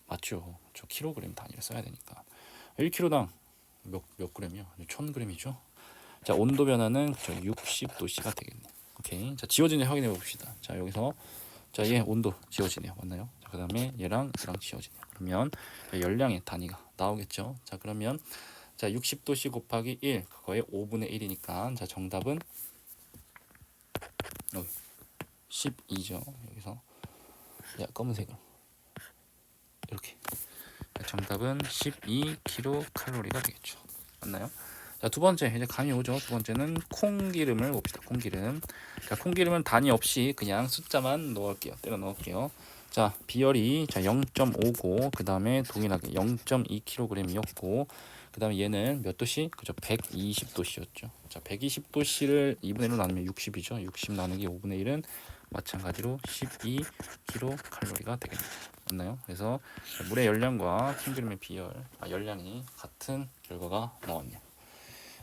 맞죠. 저 킬로그램 단위를 써야 되니까. 1kg당 몇 g이요? 1000g이죠. 자, 온도 변화는 60도씨가 되겠네. 오케이. 자, 지워지는 확인해 봅시다. 자, 여기서 자, 얘 온도 지워지네요. 맞나요? 자, 그다음에 얘랑 지워지네요. 그러면 열량의 단위가 나오겠죠. 자, 그러면 자, 60도씨 곱하기 1 그거의 5분의 1이니까 자, 정답은 여기 12죠. 여기서 검은색으로 이렇게. 정답은 12kcal가 되겠죠. 맞나요? 자, 두 번째 이제 감이 오죠. 두 번째는 콩기름을 봅시다. 콩기름. 자, 콩기름은 단위 없이 그냥 숫자만 넣을게요. 때려 넣을게요. 자, 비열이 자 0.5고 그 다음에 동일하게 0.2kg이었고 그 다음에 얘는 몇 도씨? 그죠? 120도씨였죠. 자, 120도씨를 2분의 1로 나누면 60이죠. 60 나누기 5분의 1은 마찬가지로 12kcal가 되겠네요. 맞나요? 그래서 물의 열량과 콩기름의 비열, 열량이 같은 결과가 나왔네요.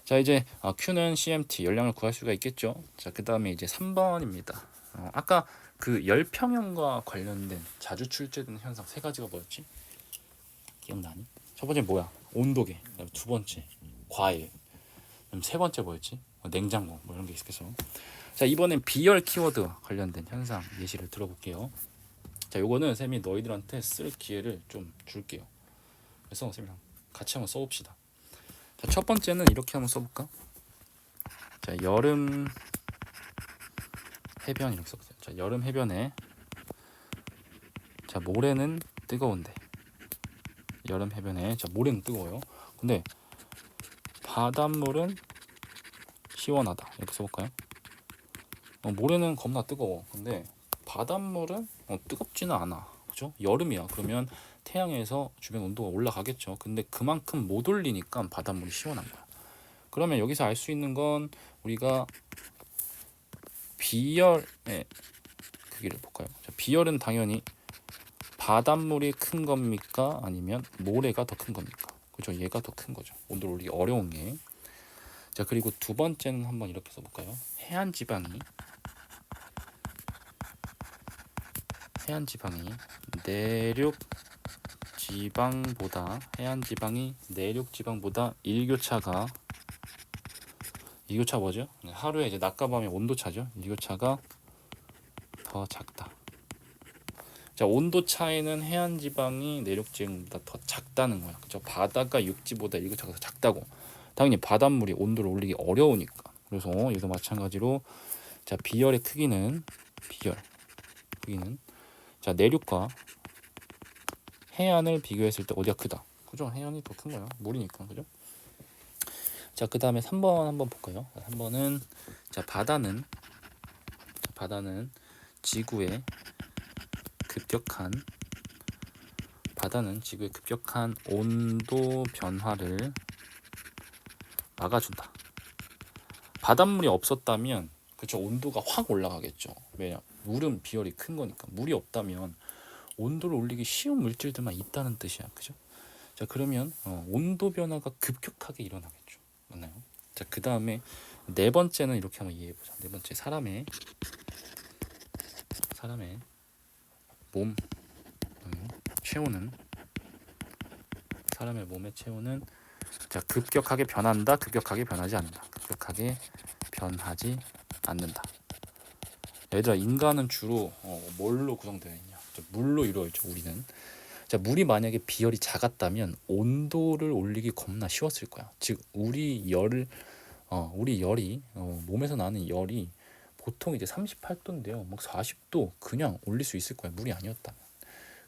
자, 이제 Q는 CMT 열량을 구할 수가 있겠죠. 자, 그 다음에 이제 3번입니다. 아까 그 열평형과 관련된 자주 출제되는 현상 세 가지가 뭐였지? 기억나니? 첫 번째 뭐야? 온도계. 그다음에 두 번째 과일. 그다음 세 번째 뭐였지? 냉장고 뭐 이런 게 있겠어. 자, 이번엔 비열 키워드 관련된 현상 예시를 들어볼게요. 자, 요거는 쌤이 너희들한테 쓸 기회를 좀 줄게요. 그래서 쌤이랑 같이 한번 써봅시다. 자, 첫 번째는 이렇게 한번 써볼까? 자, 여름 해변 이렇게 써보세요. 자, 여름 해변에 자, 모래는 뜨거운데 여름 해변에 자, 모래는 뜨거워요. 근데 바닷물은 시원하다 이렇게 써볼까요? 모래는 겁나 뜨거워. 근데 바닷물은 뜨겁지는 않아. 그죠? 여름이야. 그러면 태양에서 주변 온도가 올라가겠죠. 근데 그만큼 못 올리니까 바닷물이 시원한 거야. 그러면 여기서 알 수 있는 건 우리가 비열의 크기를 볼까요? 자, 비열은 당연히 바닷물이 큰 겁니까? 아니면 모래가 더 큰 겁니까? 그죠? 얘가 더 큰 거죠. 온도를 올리기 어려운 게. 자, 그리고 두 번째는 한번 이렇게 써볼까요? 해안 지방이 내륙 지방보다 해안 지방이 내륙 지방보다 일교차가 뭐죠? 하루에 이제 낮과 밤의 온도차죠. 일교차가 더 작다. 자, 온도 차이는 해안 지방이 내륙 지방보다 더 작다는 거야. 그죠? 바다가 육지보다 일교차가 더 작다고. 당연히 바닷물이 온도를 올리기 어려우니까. 그래서 여기도 마찬가지로 자, 비열의 크기는 자, 내륙과 해안을 비교했을 때 어디가 크다? 그죠? 해안이 더 큰 거야. 물이니까. 그죠? 자, 그 다음에 3번 한번 볼까요? 3번은 자, 바다는 지구의 급격한 온도 변화를 막아준다. 바닷물이 없었다면 그쵸, 온도가 확 올라가겠죠. 왜냐? 물은 비열이 큰 거니까. 물이 없다면 온도를 올리기 쉬운 물질들만 있다는 뜻이야. 그죠? 자, 그러면 온도 변화가 급격하게 일어나겠죠. 맞나요? 자, 그 다음에 네 번째는 이렇게 한번 이해해보자. 네 번째 사람의 몸 체온은 사람의 몸의 체온은 자, 급격하게 변한다. 급격하게 변하지 않는다. 급격하게 변하지 않는다. 얘들아, 인간은 주로 뭘로 구성되어 있냐? 물로 이루어져. 우리는 자, 물이 만약에 비열이 작았다면 온도를 올리기 겁나 쉬웠을 거야. 즉 우리 열이 몸에서 나는 열이 보통 이제 38도인데요. 막 40도 그냥 올릴 수 있을 거야. 물이 아니었다면.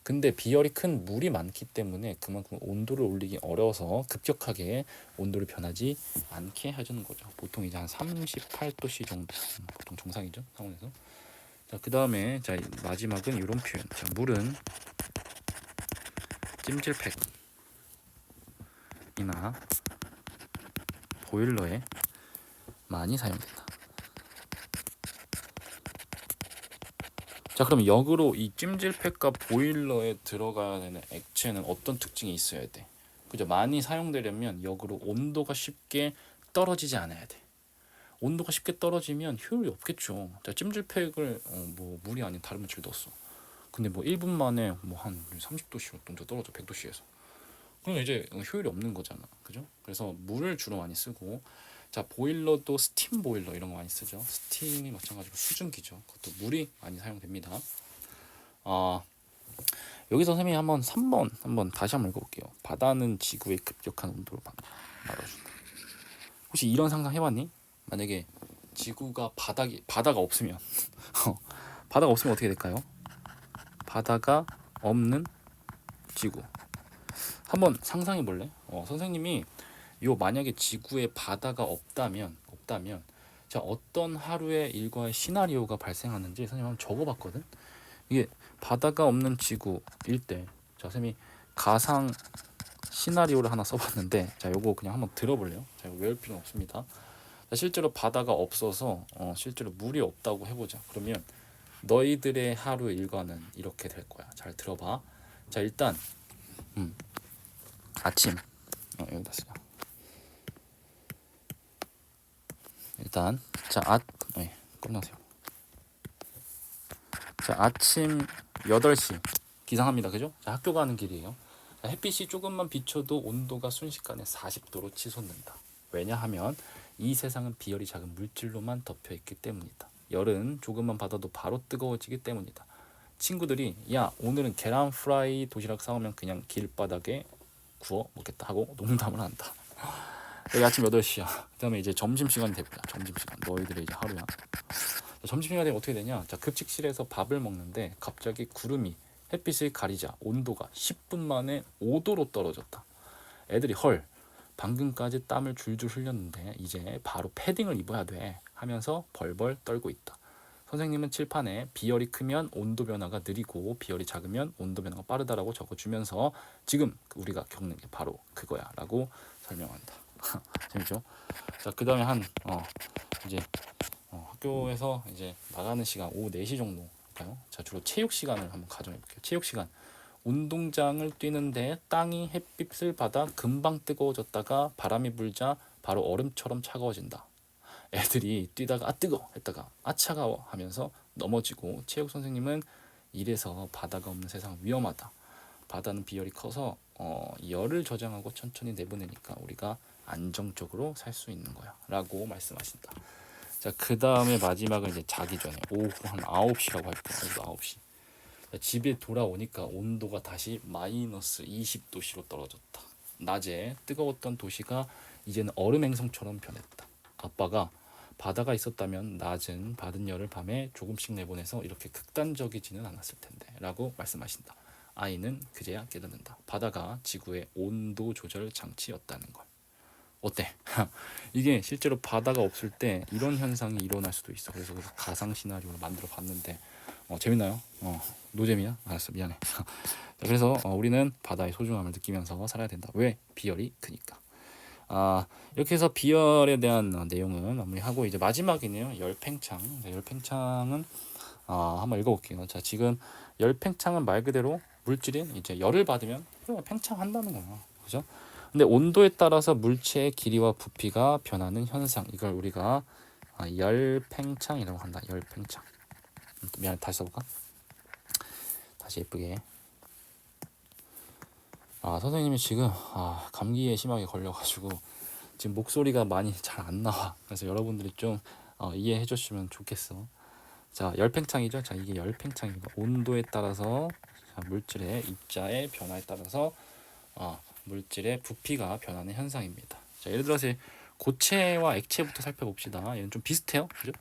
근데 비열이 큰 물이 많기 때문에 그만큼 온도를 올리기 어려워서 급격하게 온도를 변하지 않게 해주는 거죠. 보통 이제 한 38도씨 정도 보통 정상이죠. 상온에서. 자, 그 다음에 자, 마지막은 이런 표현. 자, 물은 찜질팩이나 보일러에 많이 사용된다. 자, 그럼 역으로 이 찜질팩과 보일러에 들어가야 되는 액체는 어떤 특징이 있어야 돼? 그죠? 많이 사용되려면 역으로 온도가 쉽게 떨어지지 않아야 돼. 온도가 쉽게 떨어지면 효율이 없겠죠. 자, 찜질팩을 뭐 물이 아닌 다른 물질 넣었어. 근데 뭐 1분 만에 뭐 한 30도씩 온도 떨어져. 100도씨에서. 그럼 이제 효율이 없는 거잖아. 그죠? 그래서 물을 주로 많이 쓰고, 자, 보일러도 스팀 보일러 이런 거 많이 쓰죠. 스팀이 마찬가지로 수증기죠. 그것도 물이 많이 사용됩니다. 여기서 선생님이 한번 3번 한번 다시 한번 읽어볼게요. 바다는 지구의 급격한 온도를 막아준다. 혹시 이런 상상 해봤니? 만약에 지구가 바다가 없으면 바다가 없으면 어떻게 될까요? 바다가 없는 지구. 한번 상상해 볼래? 선생님이 요 만약에 지구에 바다가 없다면 자 어떤 하루의 일과의 시나리오가 발생하는지 선생님 한번 적어봤거든. 이게 바다가 없는 지구일 때, 자 선생님이 가상 시나리오를 하나 써봤는데, 자 요거 그냥 한번 들어볼래요? 자 이거 외울 필요는 없습니다. 자, 실제로 바다가 없어서 실제로 물이 없다고 해보자. 그러면 너희들의 하루 일과는 이렇게 될 거야. 잘 들어봐. 자 일단 아침 여기다 쓰자. 일단 끝나세요. 자 아침 8시 기상합니다. 그죠? 자, 학교 가는 길이에요. 자, 햇빛이 조금만 비춰도 온도가 순식간에 40도로 치솟는다. 왜냐하면 이 세상은 비열이 작은 물질로만 덮여 있기 때문이다. 열은 조금만 받아도 바로 뜨거워지기 때문이다. 친구들이 야 오늘은 계란 프라이 도시락 싸우면 그냥 길바닥에 구워 먹겠다 하고 농담을 한다. 여기 아침 8시야. 그 다음에 이제 점심시간이 돼버려. 점심시간. 너희들의 이제 하루야. 점심시간에 어떻게 되냐. 자, 급식실에서 밥을 먹는데 갑자기 구름이 햇빛을 가리자 온도가 10분 만에 5도로 떨어졌다. 애들이 헐, 방금까지 땀을 줄줄 흘렸는데 이제 바로 패딩을 입어야 돼 하면서 벌벌 떨고 있다. 선생님은 칠판에 비열이 크면 온도 변화가 느리고 비열이 작으면 온도 변화가 빠르다라고 적어주면서 지금 우리가 겪는 게 바로 그거야 라고 설명한다. 재밌죠? 자, 그 다음에 이제 학교에서 이제 나가는 시간 오후 4시 정도일까요? 자, 주로 체육 시간을 한번 가정해 볼게요. 체육 시간. 운동장을 뛰는데 땅이 햇빛을 받아 금방 뜨거워졌다가 바람이 불자 바로 얼음처럼 차가워진다. 애들이 뛰다가 아 뜨거 했다가 아 차가워 하면서 넘어지고 체육 선생님은 이래서 바다가 없는 세상 위험하다. 바다는 비열이 커서 열을 저장하고 천천히 내보내니까 우리가 안정적으로 살 수 있는 거야 라고 말씀하신다. 자, 그 다음에 마지막은 이제 자기 전에 오후 한 9시라고 할게요. 9시. 집에 돌아오니까 온도가 다시 마이너스 20도씨로 떨어졌다. 낮에 뜨거웠던 도시가 이제는 얼음 행성처럼 변했다. 아빠가 바다가 있었다면 낮은 받은 열을 밤에 조금씩 내보내서 이렇게 극단적이지는 않았을 텐데 라고 말씀하신다. 아이는 그제야 깨닫는다. 바다가 지구의 온도 조절 장치였다는 걸. 어때? 이게 실제로 바다가 없을 때 이런 현상이 일어날 수도 있어. 그래서 가상 시나리오를 만들어 봤는데 재밌나요? 노잼이야? 알았어, 미안해. 그래서 우리는 바다의 소중함을 느끼면서 살아야 된다. 왜? 비열이 크니까. 이렇게 해서 비열에 대한 내용은 마무리하고 이제 마지막이네요. 열팽창. 열팽창은 한번 읽어볼게요. 자, 지금 열팽창은 말 그대로 물질이 이제 열을 받으면 그냥 팽창한다는 거야. 그죠? 근데 온도에 따라서 물체의 길이와 부피가 변하는 현상, 이걸 우리가 열팽창이라고 한다. 열팽창. 미안, 다시 써볼까? 다시 예쁘게. 선생님이 지금 감기에 심하게 걸려가지고 지금 목소리가 많이 잘 안 나와. 그래서 여러분들이 좀 이해해 주시면 좋겠어. 자, 열팽창이죠. 자, 이게 열팽창입니다. 온도에 따라서 물질의 입자의 변화에 따라서 물질의 부피가 변하는 현상입니다. 자, 예를 들어서 고체와 액체부터 살펴봅시다. 얘는 좀 비슷해요. 그죠?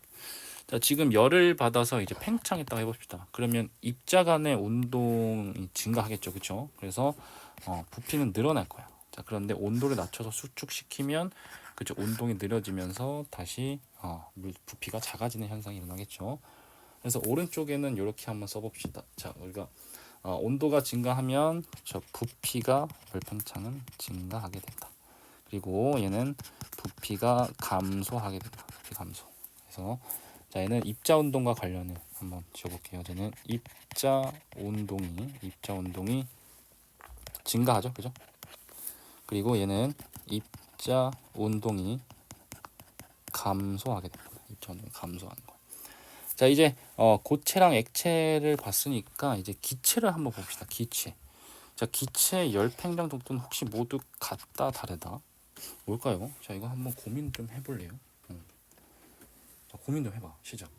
자, 지금 열을 받아서 이제 팽창했다고 해봅시다. 그러면 입자 간의 운동이 증가하겠죠. 그렇죠? 그래서 부피는 늘어날 거야. 자, 그런데 온도를 낮춰서 수축시키면 그죠? 운동이 느려지면서 다시 부피가 작아지는 현상이 일어나겠죠. 그래서 오른쪽에는 이렇게 한번 써봅시다. 자, 우리가 온도가 증가하면 저 부피가 열팽창은 증가하게 된다. 그리고 얘는 부피가 감소하게 된다. 부피 감소. 그래서 자, 얘는 입자 운동과 관련해 한번 지어볼게요. 얘는 입자 운동이 증가하죠, 그죠? 그리고 얘는 입자 운동이 감소하게 됩니다. 입자 운동이 감소하는 거. 자, 이제 고체랑 액체를 봤으니까 이제 기체를 한번 봅시다. 기체. 자, 기체 열팽창 속도는 혹시 모두 같다 다르다? 뭘까요? 자, 이거 한번 고민 좀 해볼래요? 자, 고민 좀 해봐. 시작.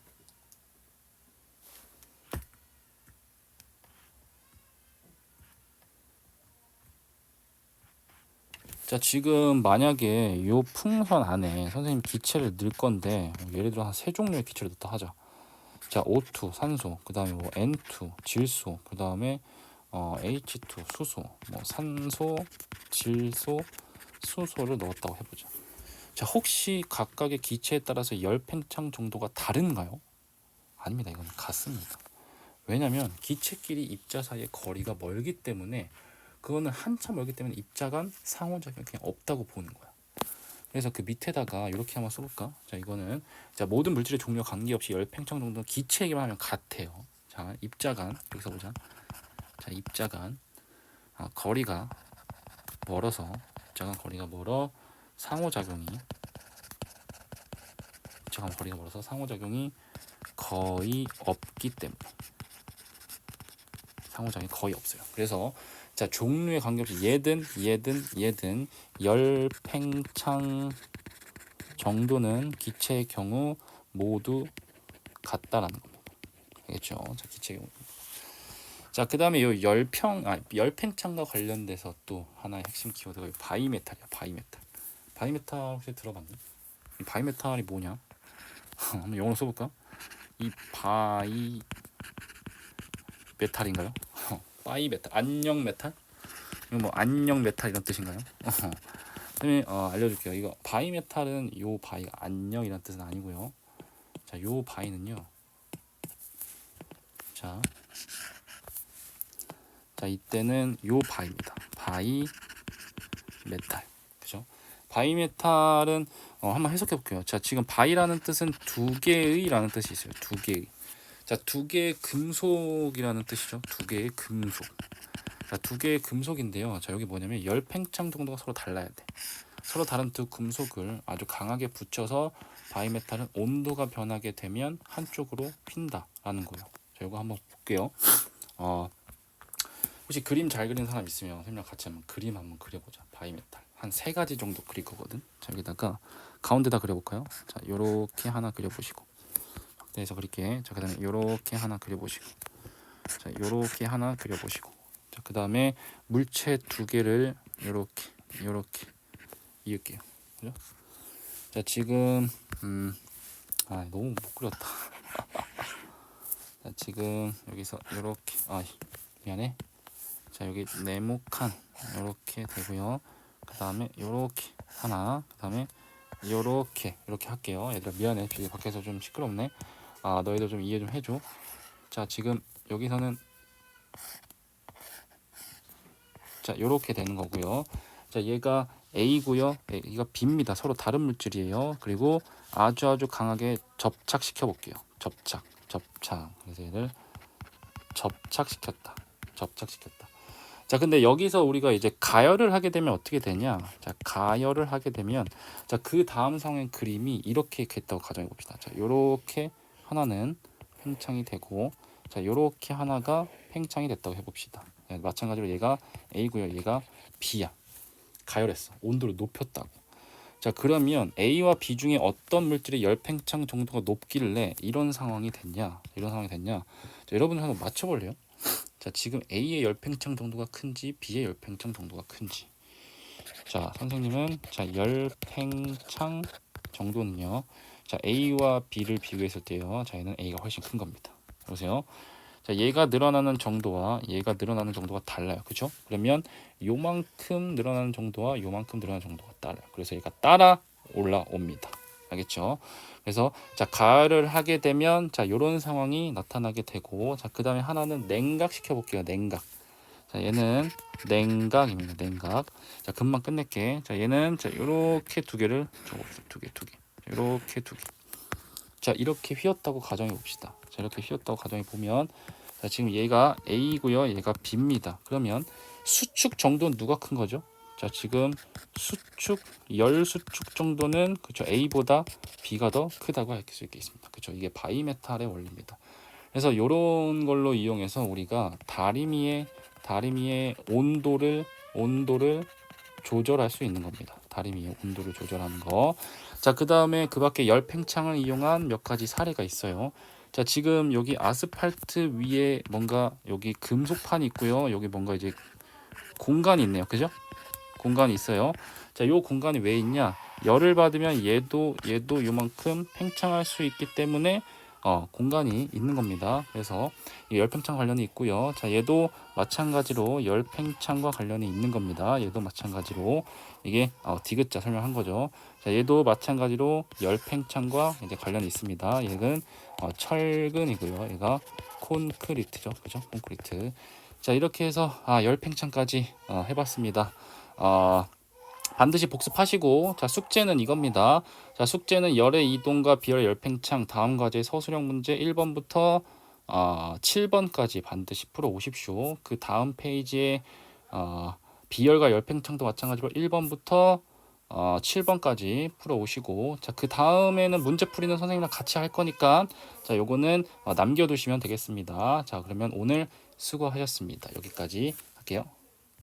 자, 지금 만약에 요 풍선 안에 선생님 기체를 넣을 건데 예를 들어 한 세 종류의 기체를 넣다 하자. 자, O2 산소, 그다음에 뭐 N2 질소, 그다음에 H2 수소, 뭐 산소, 질소, 수소를 넣었다고 해보자. 자, 혹시 각각의 기체에 따라서 열 팽창 정도가 다른가요? 아닙니다. 이건 같습니다. 왜냐면 기체끼리 입자 사이의 거리가 멀기 때문에 그거는 한참 멀기 때문에 입자 간 상호작용이 그냥 없다고 보는 거야. 그래서 그 밑에다가 이렇게 한번 써볼까? 자, 이거는 자, 모든 물질의 종류와 관계없이 열 팽창 정도는 기체에게만 하면 같아요. 자, 입자 간 여기서 보자. 자, 입자 간 거리가 멀어서 입자 간 거리가 멀어 상호작용이 입자 간 거리가 멀어서 상호작용이 거의 없기 때문에 상호작용이 거의 없어요. 그래서 자, 종류에 관계없이 얘든 열 팽창 정도는 기체의 경우 모두 같다라는 겁니다. 알겠죠? 자, 기체의 경우. 자, 그다음에 요 열팽창과 관련돼서 또 하나의 핵심 키워드가 바이메탈이야. 바이메탈. 바이메탈 혹시 들어봤니? 이 바이메탈이 뭐냐? 한번 영어로 써볼까? 이 바이메탈인가요? 바이메탈, 안녕 메탈? 이거 뭐 안녕 메탈 이런 뜻인가요? 선생님이 알려줄게요. 이거 바이메탈은 요 바이가 안녕이란 뜻은 아니고요. 자, 요 바이는요. 자, 이때는 요 바이입니다. 바이 메탈. 그죠? 바이메탈은 한번 해석해 볼게요. 자, 지금 바이라는 뜻은 두 개의라는 뜻이 있어요. 두 개의. 자, 두 개의 금속이라는 뜻이죠. 두 개의 금속. 자, 두 개의 금속인데요. 자, 여기 뭐냐면 열 팽창 정도가 서로 달라야 돼. 서로 다른 두 금속을 아주 강하게 붙여서 바이메탈은 온도가 변하게 되면 한쪽으로 휜다라는 거예요. 자, 이거 한번 볼게요. 혹시 그림 잘 그리는 사람 있으면 선생님랑 같이 한번 그림 한번 그려보자. 바이메탈 한 세 가지 정도 그릴 거거든. 자, 여기다가 가운데다 그려볼까요? 자, 요렇게 하나 그려보시고 확대해서 그릴게. 자, 그다음에 요렇게 하나 그려보시고 자, 요렇게 하나 그려보시고 자, 그다음에 물체 두 개를 요렇게 이을게요. 그죠? 자, 지금 너무 못 그렸다. 자, 지금 여기서 요렇게 미안해. 자, 여기 네모칸 요렇게 되고요. 그 다음에 요렇게 하나, 그 다음에 요렇게 이렇게 할게요. 얘들아 미안해. 여기 밖에서 좀 시끄럽네. 너희들 좀 이해 좀 해줘. 자, 지금 여기서는 자, 요렇게 되는 거고요. 자, 얘가 A고요. 얘가 B입니다. 서로 다른 물질이에요. 그리고 아주 강하게 접착시켜 볼게요. 접착. 그래서 얘를 접착시켰다. 자, 근데 여기서 우리가 이제 가열을 하게 되면 어떻게 되냐? 자, 가열을 하게 되면 자, 그 다음 상황의 그림이 이렇게 됐다고 가정해 봅시다. 자, 요렇게 하나는 팽창이 되고 자, 요렇게 하나가 팽창이 됐다고 해 봅시다. 마찬가지로 얘가 A고요. 얘가 B야. 가열했어. 온도를 높였다고. 자, 그러면 A와 B 중에 어떤 물질의 열 팽창 정도가 높길래 이런 상황이 됐냐? 자, 여러분 한번 맞춰 볼래요? 자, 지금 A의 열 팽창 정도가 큰지 B의 열 팽창 정도가 큰지. 자, 선생님은 자, 열 팽창 정도는요. 자, A와 B를 비교했을 때요. 자, 얘는 A가 훨씬 큰 겁니다. 보세요. 자, 얘가 늘어나는 정도와 얘가 늘어나는 정도가 달라요. 그죠? 그러면 요만큼 늘어나는 정도와 요만큼 늘어나는 정도가 달라요. 그래서 얘가 따라 올라옵니다. 알겠죠? 그래서 자, 가열을 하게 되면 자, 요런 상황이 나타나게 되고 자, 그다음에 하나는 냉각 시켜 볼게요. 냉각. 자, 얘는 냉각입니다. 냉각. 자, 금방 끝낼게. 자, 얘는 자, 요렇게 두 개를 적어봅시다. 두 개. 요렇게 두 개. 자, 이렇게 휘었다고 가정해 봅시다. 자, 이렇게 휘었다고 가정해 보면 자, 지금 얘가 A고요. 얘가 B입니다. 그러면 수축 정도는 누가 큰 거죠? 자, 지금 열 수축 정도는 그쵸, A보다 B가 더 크다고 할 수 있겠습니다. 그쵸, 이게 바이메탈의 원리입니다. 그래서 이런 걸로 이용해서 우리가 다리미의 온도를 조절할 수 있는 겁니다. 다리미의 온도를 조절하는 거. 자, 그 다음에 그 밖에 열 팽창을 이용한 몇 가지 사례가 있어요. 자, 지금 여기 아스팔트 위에 뭔가 여기 금속판이 있고요. 여기 뭔가 이제 공간이 있네요. 그죠? 공간이 있어요. 자, 요 공간이 왜 있냐? 열을 받으면 얘도 요만큼 팽창할 수 있기 때문에 공간이 있는 겁니다. 그래서 이 열팽창 관련이 있고요. 자, 얘도 마찬가지로 열팽창과 관련이 있는 겁니다. 얘도 마찬가지로 이게 디귿자 설명한 거죠. 자, 얘도 마찬가지로 열팽창과 이제 관련이 있습니다. 얘는 철근이고요. 얘가 콘크리트죠, 그죠? 콘크리트. 자, 이렇게 해서 열팽창까지 해봤습니다. 반드시 복습하시고, 자, 숙제는 이겁니다. 자, 숙제는 열의 이동과 비열의 열팽창 다음 과제 서술형 문제 1번부터 7번까지 반드시 풀어 오십시오. 그 다음 페이지에 비열과 열팽창도 마찬가지로 1번부터 7번까지 풀어 오시고, 자, 그 다음에는 문제풀이는 선생님이랑 같이 할 거니까, 자, 요거는 남겨두시면 되겠습니다. 자, 그러면 오늘 수고하셨습니다. 여기까지 할게요.